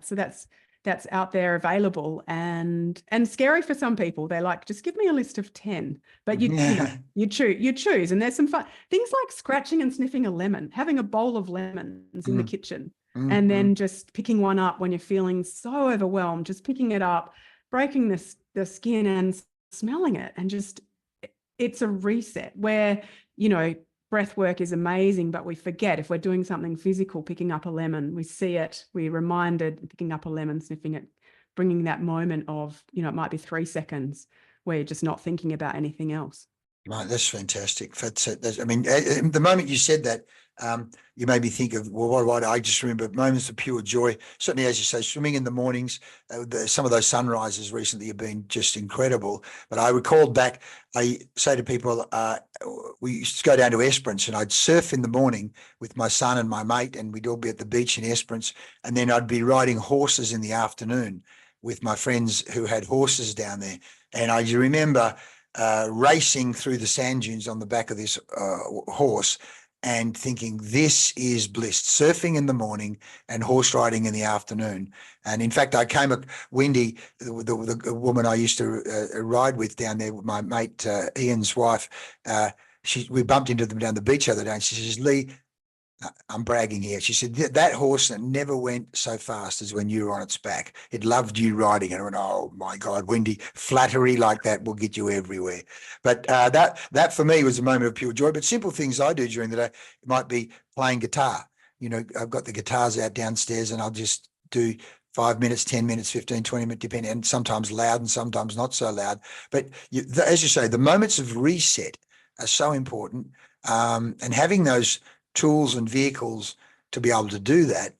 So that's out there available, and scary for some people. They're like, just give me a list of 10, but you choose, and there's some fun things like scratching and sniffing a lemon, having a bowl of lemons in the kitchen, and then just picking one up when you're feeling so overwhelmed, just picking it up, breaking the skin and smelling it, and just, it's a reset where, breath work is amazing, but we forget if we're doing something physical, picking up a lemon, we see it, we're reminded, picking up a lemon, sniffing it, bringing that moment of, it might be 3 seconds where you're just not thinking about anything else. Right, that's fantastic. I mean, the moment you said that, you made me think of, well, what I just remember moments of pure joy. Certainly, as you say, swimming in the mornings, some of those sunrises recently have been just incredible. But I recalled back, I say to people, we used to go down to Esperance, and I'd surf in the morning with my son and my mate, and we'd all be at the beach in Esperance. And then I'd be riding horses in the afternoon with my friends who had horses down there. And I remember racing through the sand dunes on the back of this horse, and thinking, this is bliss, surfing in the morning and horse riding in the afternoon. And in fact, I came at Wendy, the woman I used to ride with down there, with my mate Ian's wife. We bumped into them down the beach the other day, and she says, Lee, I'm bragging here. She said that horse never went so fast as when you were on its back. It loved you riding it. I went, oh my God, Wendy, flattery like that will get you everywhere. But that for me was a moment of pure joy. But simple things I do during the day, it might be playing guitar. You know, I've got the guitars out downstairs and I'll just do 5 minutes, 10 minutes, 15, 20 minutes, depending, and sometimes loud and sometimes not so loud. But as you say, the moments of reset are so important. And having those tools and vehicles to be able to do that.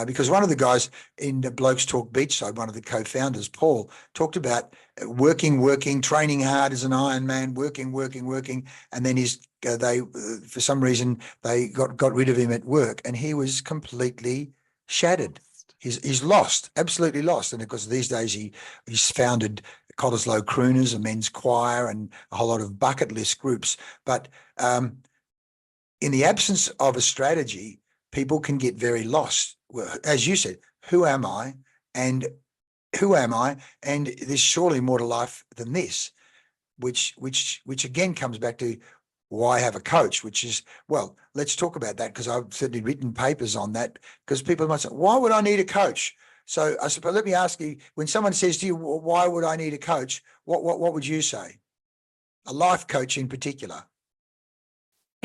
Because one of the guys in the Blokes Talk Beachside, one of the co-founders, Paul, talked about working, training hard as an Iron Man, working, and then for some reason they got rid of him at work, and he was completely shattered. He's lost, absolutely lost, and of course these days he's founded Cottesloe Crooners, a men's choir, and a whole lot of bucket list groups, but. In the absence of a strategy, people can get very lost. Well, as you said, who am I? And who am I? And there's surely more to life than this, which again comes back to why have a coach, which is, well, let's talk about that, because I've certainly written papers on that, because people might say, why would I need a coach? So I suppose, let me ask you, when someone says to you, why would I need a coach? What would you say? A life coach in particular.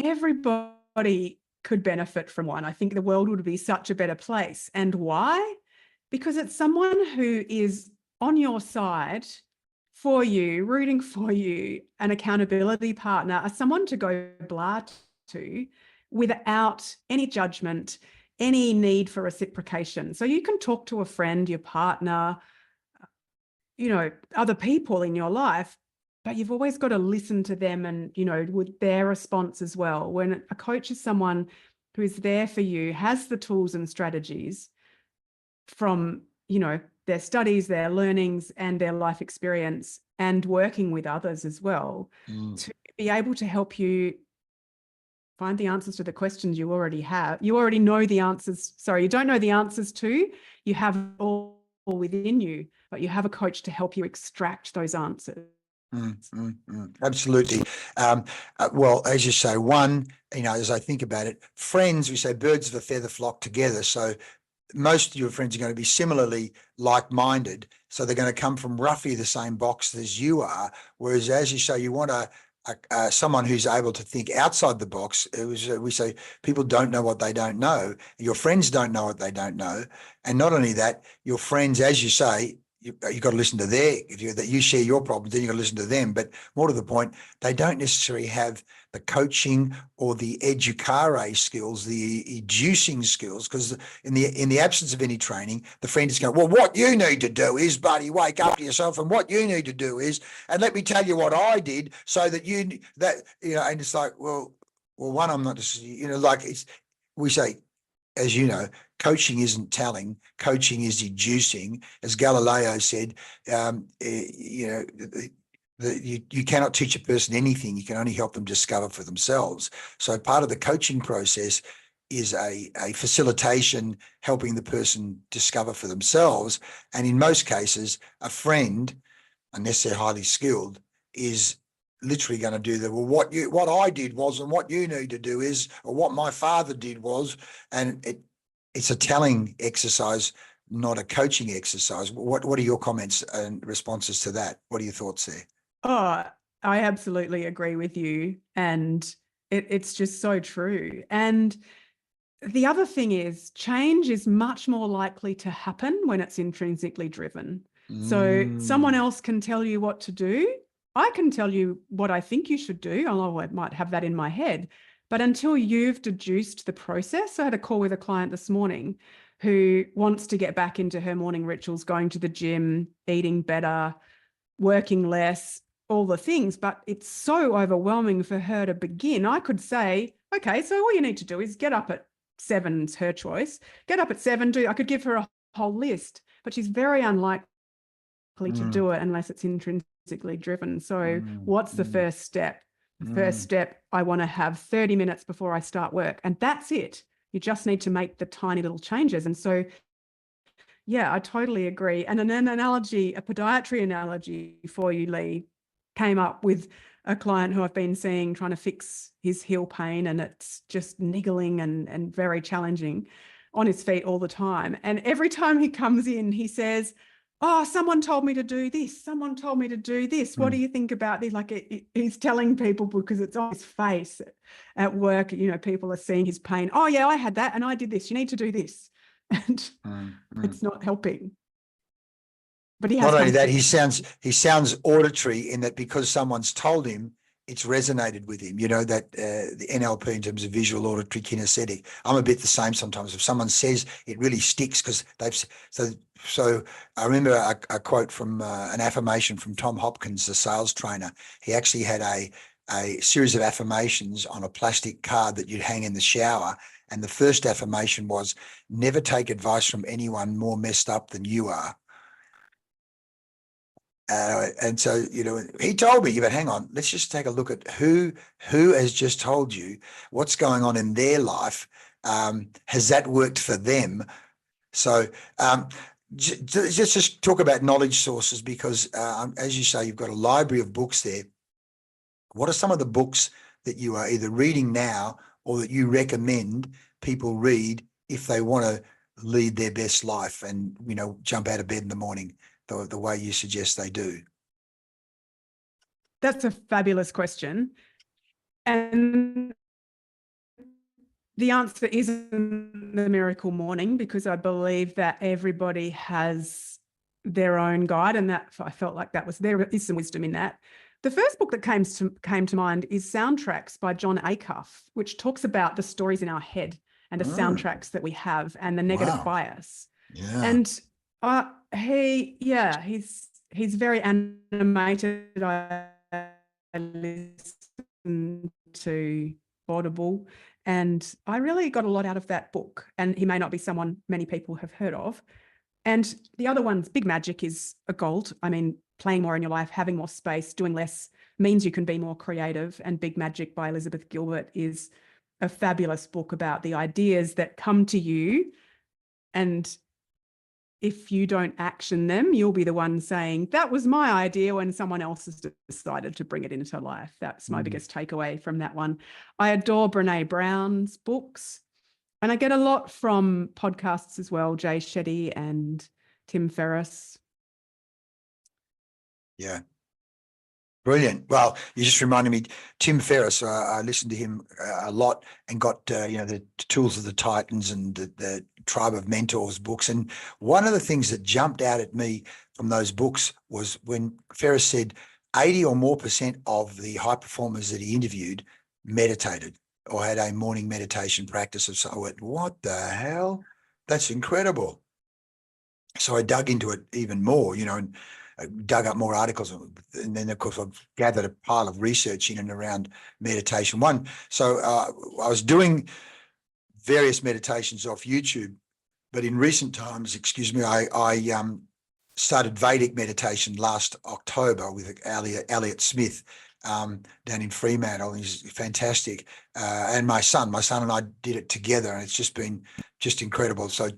Everybody could benefit from one. I think the world would be such a better place. And why? Because it's someone who is on your side for you, rooting for you, an accountability partner, someone to go blah to without any judgment, any need for reciprocation. So you can talk to a friend, your partner, you know, other people in your life, but you've always got to listen to them and, you know, with their response as well. When a coach is someone who is there for you, has the tools and strategies from, you know, their studies, their learnings and their life experience, and working with others as well, to be able to help you find the answers to the questions you already have. You already know the answers. Sorry, you don't know the answers to, you have all within you, but you have a coach to help you extract those answers. Absolutely. Well, as you say, one, you know, as I think about it, friends, we say birds of a feather flock together. So most of your friends are going to be similarly like-minded. So they're going to come from roughly the same box as you are. Whereas, as you say, you want someone who's able to think outside the box. We say people don't know what they don't know. Your friends don't know what they don't know. And not only that, your friends, as you say, you've got to listen to that you share your problems, then you've got to listen to them. But more to the point, they don't necessarily have the coaching or the educare skills, the educing skills, because in the absence of any training, the friend is going, well, what you need to do is, buddy, wake up to yourself, and what you need to do is, and let me tell you what I did so that you know, and it's like, well, one, I'm not just, you know, like we say, as you know, coaching isn't telling, coaching is educing. As Galileo said, you know, you cannot teach a person anything. You can only help them discover for themselves. So part of the coaching process is a facilitation, helping the person discover for themselves. And in most cases, a friend, unless they're highly skilled, is literally going to do that. Well, what I did was, and what you need to do is, or what my father did was, and it's a telling exercise, not a coaching exercise. What are your comments and responses to that? What are your thoughts there? Oh, I absolutely agree with you. And it's just so true. And the other thing is, change is much more likely to happen when it's intrinsically driven. So someone else can tell you what to do. I can tell you what I think you should do, although I might have that in my head. But until you've deduced the process, I had a call with a client this morning who wants to get back into her morning rituals, going to the gym, eating better, working less, all the things, but it's so overwhelming for her to begin. I could say, okay, so all you need to do is get up at 7, it's her choice. Get up at 7, I could give her a whole list, but she's very unlikely to do it unless it's intrinsically driven. So what's the first step? The first step, I want to have 30 minutes before I start work. And that's it. You just need to make the tiny little changes. And so, yeah, I totally agree. And an analogy, a podiatry analogy for you, Lee, came up with a client who I've been seeing trying to fix his heel pain, and it's just niggling and very challenging, on his feet all the time. And every time he comes in, he says, "Oh, someone told me to do this. Someone told me to do this. What do you think about this?" Like he's telling people because it's on his face at work. You know, people are seeing his pain. "Oh yeah, I had that and I did this. You need to do this." And it's not helping. But he has Not only that, he sounds auditory in that because someone's told him, it's resonated with him, you know, that the NLP in terms of visual, auditory, kinesthetic. I'm a bit the same sometimes. If someone says, it really sticks because so I remember a quote from an affirmation from Tom Hopkins, the sales trainer. He actually had a series of affirmations on a plastic card that you'd hang in the shower. And the first affirmation was, never take advice from anyone more messed up than you are. And so, you know, he told me, but hang on, let's just take a look at who has just told you what's going on in their life. Has that worked for them? So just talk about knowledge sources, because as you say, you've got a library of books there. What are some of the books that you are either reading now or that you recommend people read if they want to lead their best life and, you know, jump out of bed in the morning the way you suggest they do? That's a fabulous question. And the answer isn't the Miracle Morning, because I believe that everybody has their own guide, and that I felt like there is some wisdom in that. The first book that came to mind is Soundtracks by John Acuff, which talks about the stories in our head and the soundtracks that we have and the negative bias. Yeah. And he's very animated. I listen to Audible, and I really got a lot out of that book. And he may not be someone many people have heard of. And the other one's Big Magic is a gold. I mean, playing more in your life, having more space, doing less means you can be more creative. And Big Magic by Elizabeth Gilbert is a fabulous book about the ideas that come to you. And if you don't action them, you'll be the one saying, that was my idea, when someone else has decided to bring it into life. That's my biggest takeaway from that one. I adore Brene Brown's books, and I get a lot from podcasts as well, Jay Shetty and Tim Ferriss. Yeah. Brilliant. Well, you just reminded me, Tim Ferriss, I listened to him a lot and got, the Tools of the Titans and the Tribe of Mentors books. And one of the things that jumped out at me from those books was when Ferriss said 80 or more % of the high performers that he interviewed meditated or had a morning meditation practice of some. I went, what the hell? That's incredible. So I dug into it even more, and dug up more articles, and then of course I've gathered a pile of research in and around meditation. So I was doing various meditations off YouTube, but in recent times, I started Vedic meditation last October with Elliot Smith down in Fremantle. He's fantastic, and my son and I did it together, and it's just been incredible. So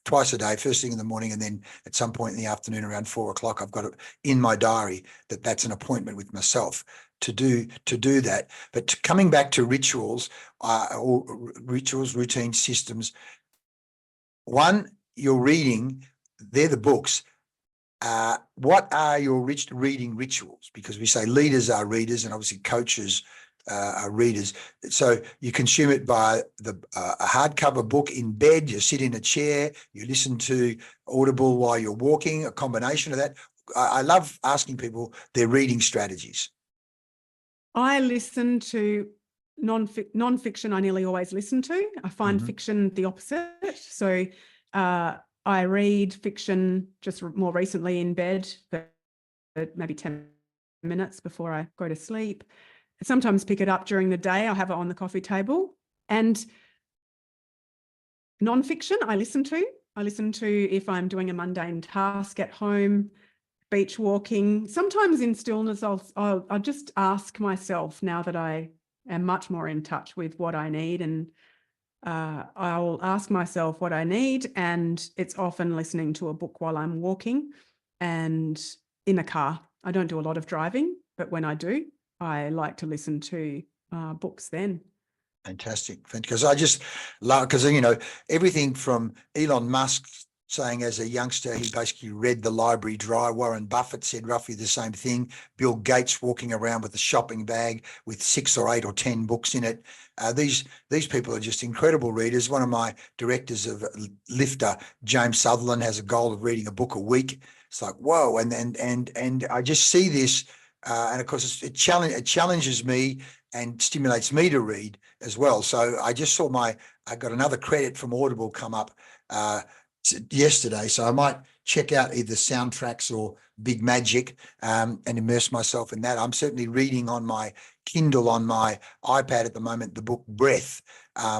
twice a day, first thing in the morning, and then at some point in the afternoon around 4 o'clock, I've got it in my diary that's an appointment with myself to do that. But coming back to rituals, routine systems. One, you're reading, they're the books. What are your reading rituals? Because we say leaders are readers, and obviously coaches are readers. So you consume it by a hardcover book in bed, you sit in a chair, you listen to Audible while you're walking, a combination of that. I love asking people their reading strategies. I listen to non-fiction. I nearly always listen to. I find fiction the opposite. So I read fiction just more recently in bed for maybe 10 minutes before I go to sleep. I sometimes pick it up during the day. I'll have it on the coffee table. And non-fiction I listen to. If I'm doing a mundane task at home, beach walking. Sometimes in stillness, I'll just ask myself, now that I am much more in touch with what I need, and I'll ask myself what I need, and it's often listening to a book while I'm walking and in the car. I don't do a lot of driving, but when I do, I like to listen to books then. Fantastic. Because I just love, because, you know, everything from Elon Musk saying as a youngster, he basically read the library dry. Warren Buffett said roughly the same thing. Bill Gates walking around with a shopping bag with 6 or 8 or 10 books in it. These people are just incredible readers. One of my directors of Lifter, James Sutherland, has a goal of reading a book a week. It's like, whoa. And I just see this. And of course, it challenges me and stimulates me to read as well. So I just saw I got another credit from Audible come up yesterday. So I might check out either Soundtracks or Big Magic and immerse myself in that. I'm certainly reading on my Kindle on my iPad at the moment, the book Breath,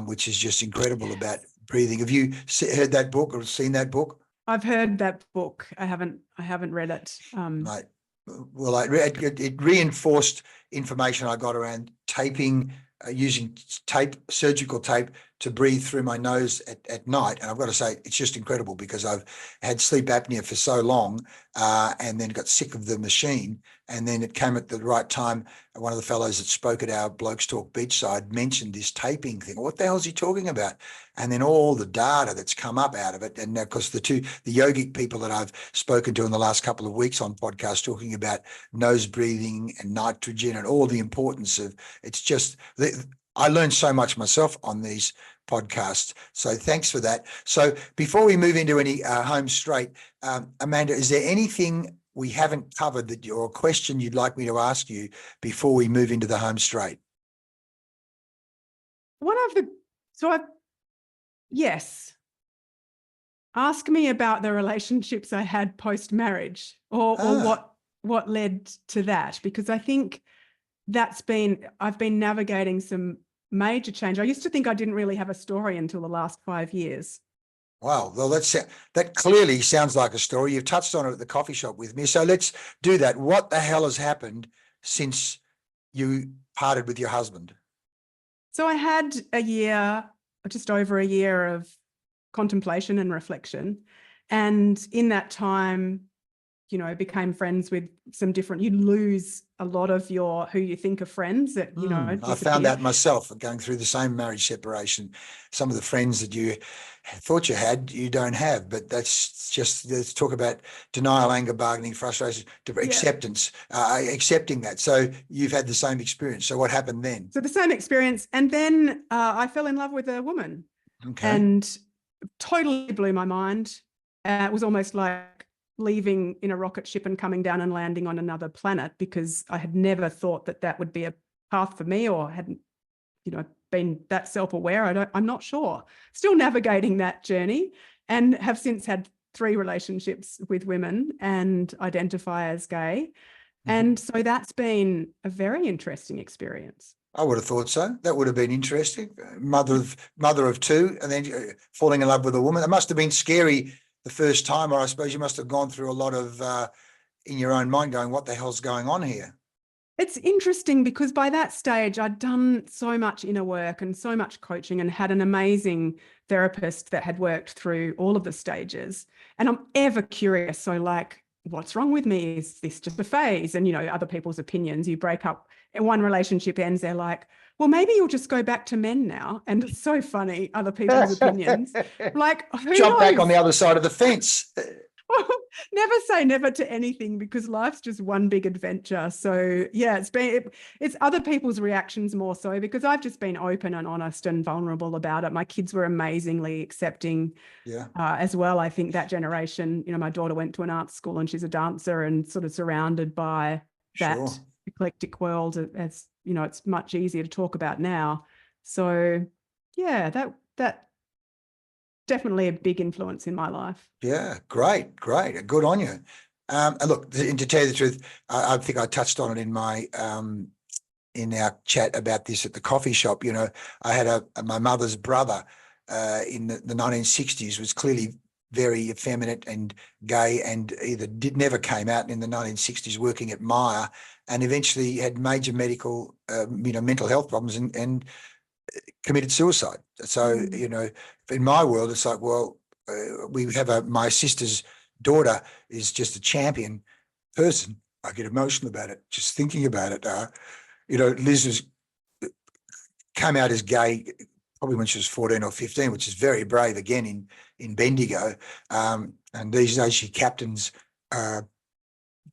which is just incredible about breathing. Have you heard that book or seen that book? I've heard that book. I haven't read it. Right. Well, it reinforced information I got around taping, using surgical tape to breathe through my nose at night. And I've got to say, it's just incredible because I've had sleep apnea for so long and then got sick of the machine. And then it came at the right time. One of the fellows that spoke at our Blokes Talk Beachside mentioned this taping thing. What the hell is he talking about? And then all the data that's come up out of it. And of course, the yogic people that I've spoken to in the last couple of weeks on podcasts talking about nose breathing and nitrogen and all the importance of it's just, I learned so much myself on these podcasts. So thanks for that. So before we move into any home straight, Amanda, is there anything we haven't covered that or a question you'd like me to ask you before we move into the home straight? Yes. Ask me about the relationships I had post-marriage or what led to that, because I think I've been navigating some major change. I used to think I didn't really have a story until the last 5 years. Wow. Well, that clearly sounds like a story. You've touched on it at the coffee shop with me. So let's do that. What the hell has happened since you parted with your husband? So I had just over a year of contemplation and reflection. And in that time, you know, became friends with some different, you lose a lot of who you think are friends that, you know, I found that myself going through the same marriage separation. Some of the friends that you thought you had, you don't have, but that's just, let's talk about denial, anger, bargaining, frustration, acceptance, accepting that. So you've had the same experience. So what happened then? So the same experience. And then I fell in love with a woman and totally blew my mind. It was almost like leaving in a rocket ship and coming down and landing on another planet, because I had never thought that would be a path for me, or hadn't, you know, been that self-aware. I'm not sure. Still navigating that journey, and have since had 3 relationships with women and identify as gay. And so that's been a very interesting experience. I would have thought so. That would have been interesting. Mother of 2, and then falling in love with a woman. It must have been scary the first time, or I suppose you must have gone through a lot of in your own mind going, what the hell's going on here? It's interesting because by that stage, I'd done so much inner work and so much coaching and had an amazing therapist that had worked through all of the stages. And I'm ever curious. So like, what's wrong with me? Is this just a phase? And, you know, other people's opinions, you break up and one relationship ends, they're like, well, maybe you'll just go back to men now. And it's so funny, other people's opinions. Like, who jump knows? back on the other side of the fence. Well, never say never to anything, because life's just one big adventure. So yeah, it's other people's reactions more so, because I've just been open and honest and vulnerable about it. My kids were amazingly accepting as well. I think that generation, you know, my daughter went to an art school and she's a dancer and sort of surrounded by that eclectic world. As you know, it's much easier to talk about now. So yeah, that definitely a big influence in my life. Yeah, great. Good on you. And look, to tell you the truth, I think I touched on it in my in our chat about this at the coffee shop. You know, I had my mother's brother in the 1960s was clearly very effeminate and gay, and never came out in the 1960s, working at Myer, and eventually had major medical, mental health problems and committed suicide. So, you know, in my world, it's like, well, we have my sister's daughter is just a champion person, I get emotional about it, just thinking about it. Liz came out as gay probably when she was 14 or 15, which is very brave again in Bendigo. And these days she captains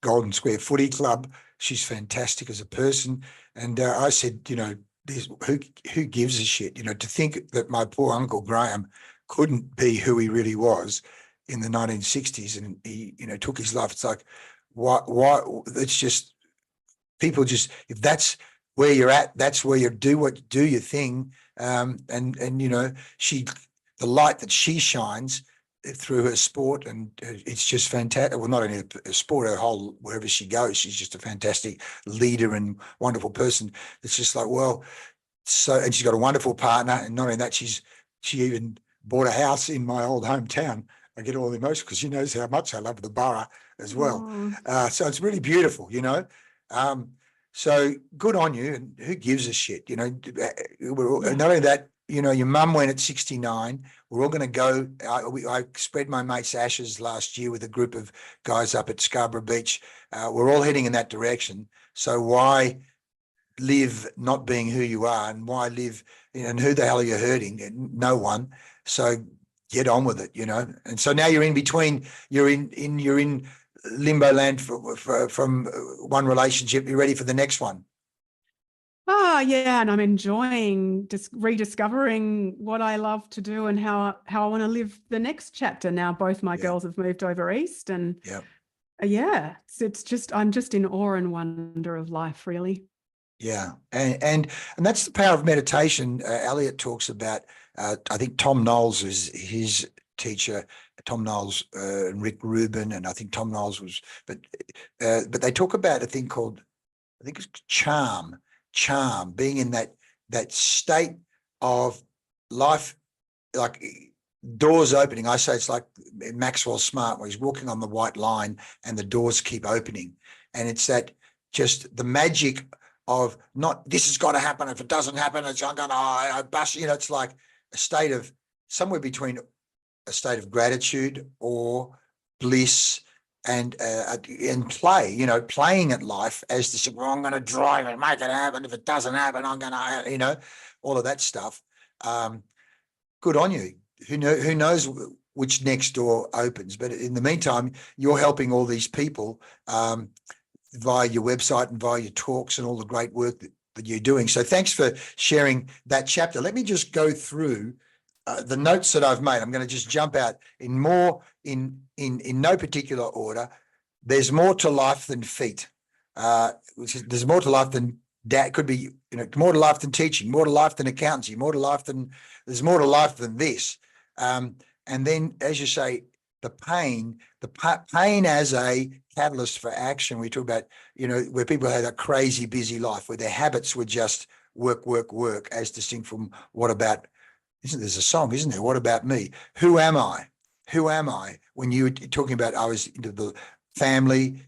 Golden Square Footy Club. She's fantastic as a person. And I said, who gives a shit? To think that my poor Uncle Graham couldn't be who he really was in the 1960s, and he, took his life. It's like, why? It's just people just, if that's where you're at, that's where you do your thing. And the light that she shines through her sport, and it's just fantastic. Well, not only a sport, her whole, wherever she goes, she's just a fantastic leader and wonderful person. It's just like, well, and she's got a wonderful partner, and not only that, she even bought a house in my old hometown. I get all emotional because she knows how much I love the borough as well. So it's really beautiful, so good on you. And who gives a shit? Not only that, your mum went at 69. We're all going to go. I spread my mate's ashes last year with a group of guys up at Scarborough Beach. We're all heading in that direction. So why live not being who you are, and why live, and who the hell are you hurting? No one. So get on with it, And so now you're in between, you're in limbo land from one relationship. You're ready for the next one. Oh, yeah. And I'm enjoying just rediscovering what I love to do and how I want to live the next chapter. Now, both my girls have moved over east, and it's just, I'm just in awe and wonder of life, really. Yeah. And that's the power of meditation. Elliot talks about, I think Tom Knowles is his teacher, Tom Knowles and Rick Rubin, and I think Tom Knowles was, but they talk about a thing called, I think it's charm, being in that state of life, like doors opening. I say it's like Maxwell Smart, where he's walking on the white line and the doors keep opening. And it's that, just the magic of not, this has got to happen. If it doesn't happen, I'm going to bust. It's like a state of, somewhere between a state of gratitude or bliss and play, playing at life as to say, well, I'm going to drive and make it happen. If it doesn't happen, I'm going to, all of that stuff. Good on you. Who knows which next door opens? But in the meantime, you're helping all these people via your website and via your talks and all the great work that you're doing. So thanks for sharing that chapter. Let me just go through the notes that I've made. I'm going to just jump out in no particular order. There's more to life than feet. There's more to life than that. Could be, more to life than teaching, more to life than accountancy, there's more to life than this. And then, as you say, the pain as a catalyst for action. We talk about, where people had a crazy busy life, where their habits were just work, as distinct from what about, there's a song, isn't there? What about me? Who am I? When you were talking about, I was into the family,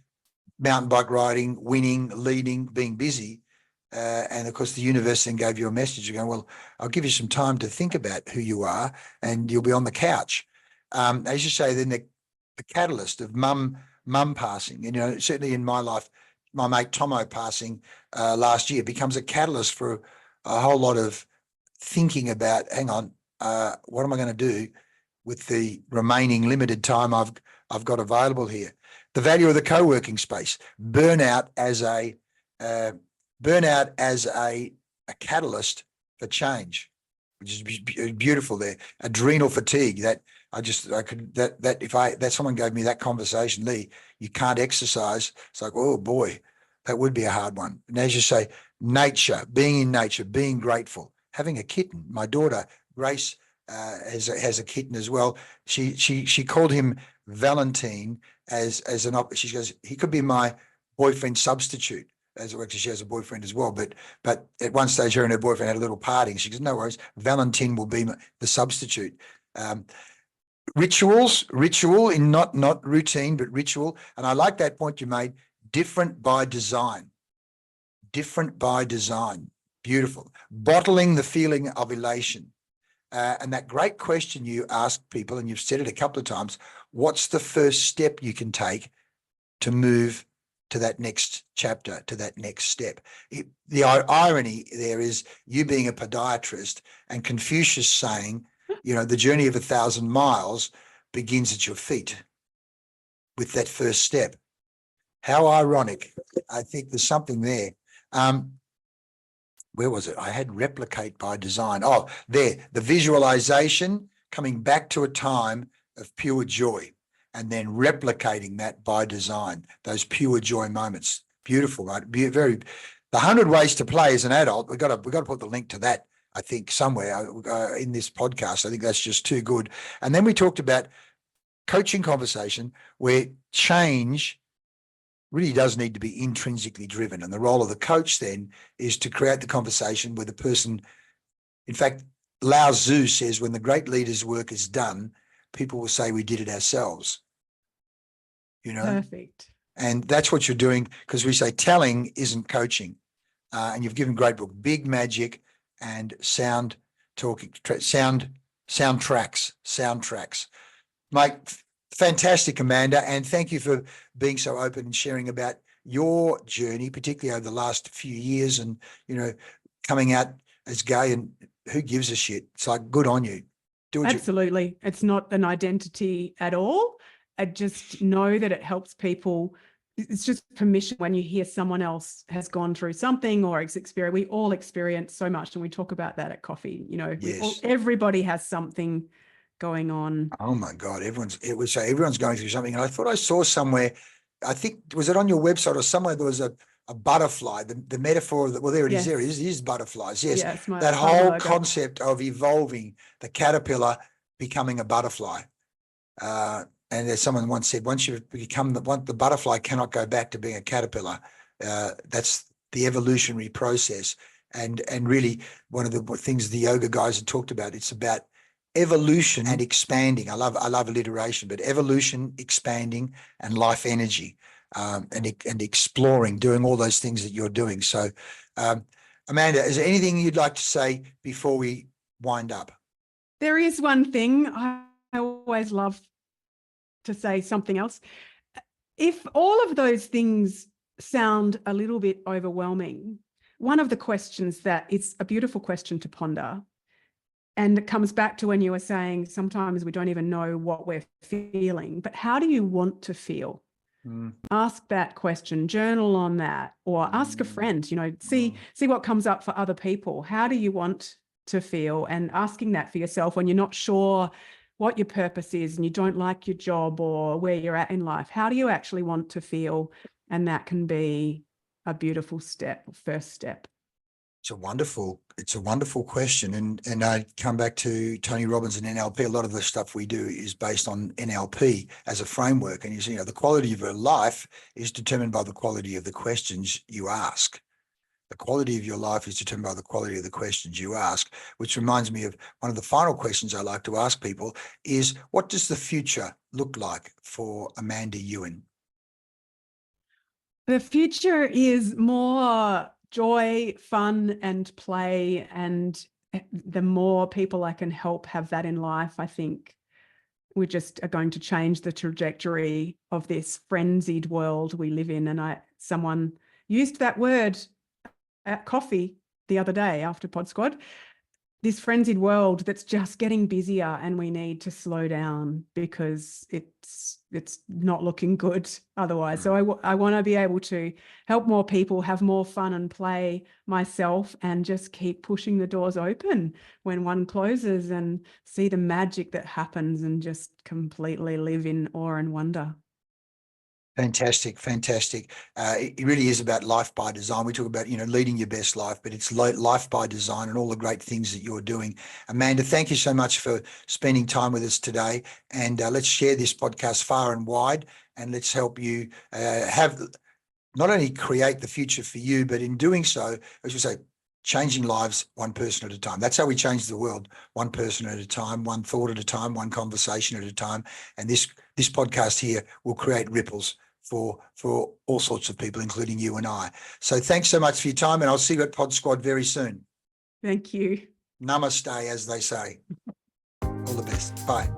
mountain bike riding, winning, leading, being busy. And of course, the universe then gave you a message. You're going, well, I'll give you some time to think about who you are, and you'll be on the couch. As you say, then the catalyst of mum passing, certainly in my life, my mate Tomo passing last year becomes a catalyst for a whole lot of thinking about, hang on, what am I going to do with the remaining limited time I've got available here? The value of the co-working space, burnout as a catalyst for change, which is beautiful there. Adrenal fatigue, if someone gave me that conversation, Lee, you can't exercise. It's like, oh boy, that would be a hard one. And as you say, nature, being in nature, being grateful, having a kitten. My daughter, Grace, has a kitten as well. She called him Valentine she goes, he could be my boyfriend substitute. As well, she has a boyfriend as well, but at one stage, her and her boyfriend had a little party. She goes, no worries, Valentine will be the substitute. Ritual in not routine, but ritual. And I like that point you made, different by design. Beautiful. Bottling the feeling of elation. And that great question you ask people, and you've said it a couple of times, what's the first step you can take to move to that next chapter, to that next step. The irony there is you being a podiatrist and Confucius saying, the journey of 1,000 miles begins at your feet with that first step. How ironic. I think there's something there. Where was it? I had replicate by design. Oh, there, the visualization, coming back to a time of pure joy and then replicating that by design, those pure joy moments. Beautiful, right? The 100 ways to play as an adult. We've got to put the link to that, I think, somewhere in this podcast. I think that's just too good. And then we talked about coaching conversation where change really does need to be intrinsically driven. And the role of the coach then is to create the conversation where the person, in fact, Lao Tzu says, when the great leader's work is done, people will say we did it ourselves. Perfect. And that's what you're doing, because we say telling isn't coaching. And you've given great book, Big Magic and Sound Talking, soundtracks. Mate, fantastic, Amanda. And thank you for being so open and sharing about your journey, particularly over the last few years and, coming out as gay, and who gives a shit? It's like, good on you. Do it. Absolutely. It's not an identity at all. I just know that it helps people. It's just permission when you hear someone else has gone through something or experience. We all experience so much, and we talk about that at coffee. Yes. Everybody has something going on. Oh my God, everyone's going through something. And I thought I saw somewhere, I think, was it on your website or somewhere, there was a butterfly, the metaphor of there it is, there it is butterflies. Yes, that whole concept of evolving, the caterpillar becoming a butterfly. And as someone once said, once you become the butterfly cannot go back to being a caterpillar. That's the evolutionary process. And really one of the things the yoga guys have talked about, it's about evolution and expanding. I love alliteration, but evolution, expanding, and life energy, and exploring, doing all those things that you're doing. So, Amanda, is there anything you'd like to say before we wind up? There is one thing. I always love to say something else. If all of those things sound a little bit overwhelming, one of the questions that it's a beautiful question to ponder, and it comes back to when you were saying sometimes we don't even know what we're feeling, but how do you want to feel? Ask that question, journal on that, or ask a friend, see what comes up for other people. How do you want to feel? And asking that for yourself when you're not sure what your purpose is and you don't like your job or where you're at in life. How do you actually want to feel? And that can be a beautiful first step. It's a wonderful question. And I come back to Tony Robbins and NLP. A lot of the stuff we do is based on NLP as a framework. And the quality of your life is determined by the quality of the questions you ask. The quality of your life is determined by the quality of the questions you ask, which reminds me of one of the final questions I like to ask people is, what does the future look like for Amanda Ewin? The future is more joy, fun, and play. And the more people I can help have that in life, I think we just are going to change the trajectory of this frenzied world we live in. And someone used that word at coffee the other day after Pod Squad, this frenzied world that's just getting busier, and we need to slow down because it's not looking good otherwise. So I want to be able to help more people have more fun and play myself, and just keep pushing the doors open when one closes, and see the magic that happens, and just completely live in awe and wonder. Fantastic. It really is about life by design. We talk about, leading your best life, but it's life by design and all the great things that you're doing. Amanda, thank you so much for spending time with us today. And let's share this podcast far and wide, and let's help you have not only create the future for you, but in doing so, as you say, changing lives one person at a time. That's how we change the world, one person at a time, one thought at a time, one conversation at a time. And this podcast here will create ripples for all sorts of people, including you and I. So thanks so much for your time, and I'll see you at Pod Squad very soon. Thank you. Namaste, as they say. All the best. Bye.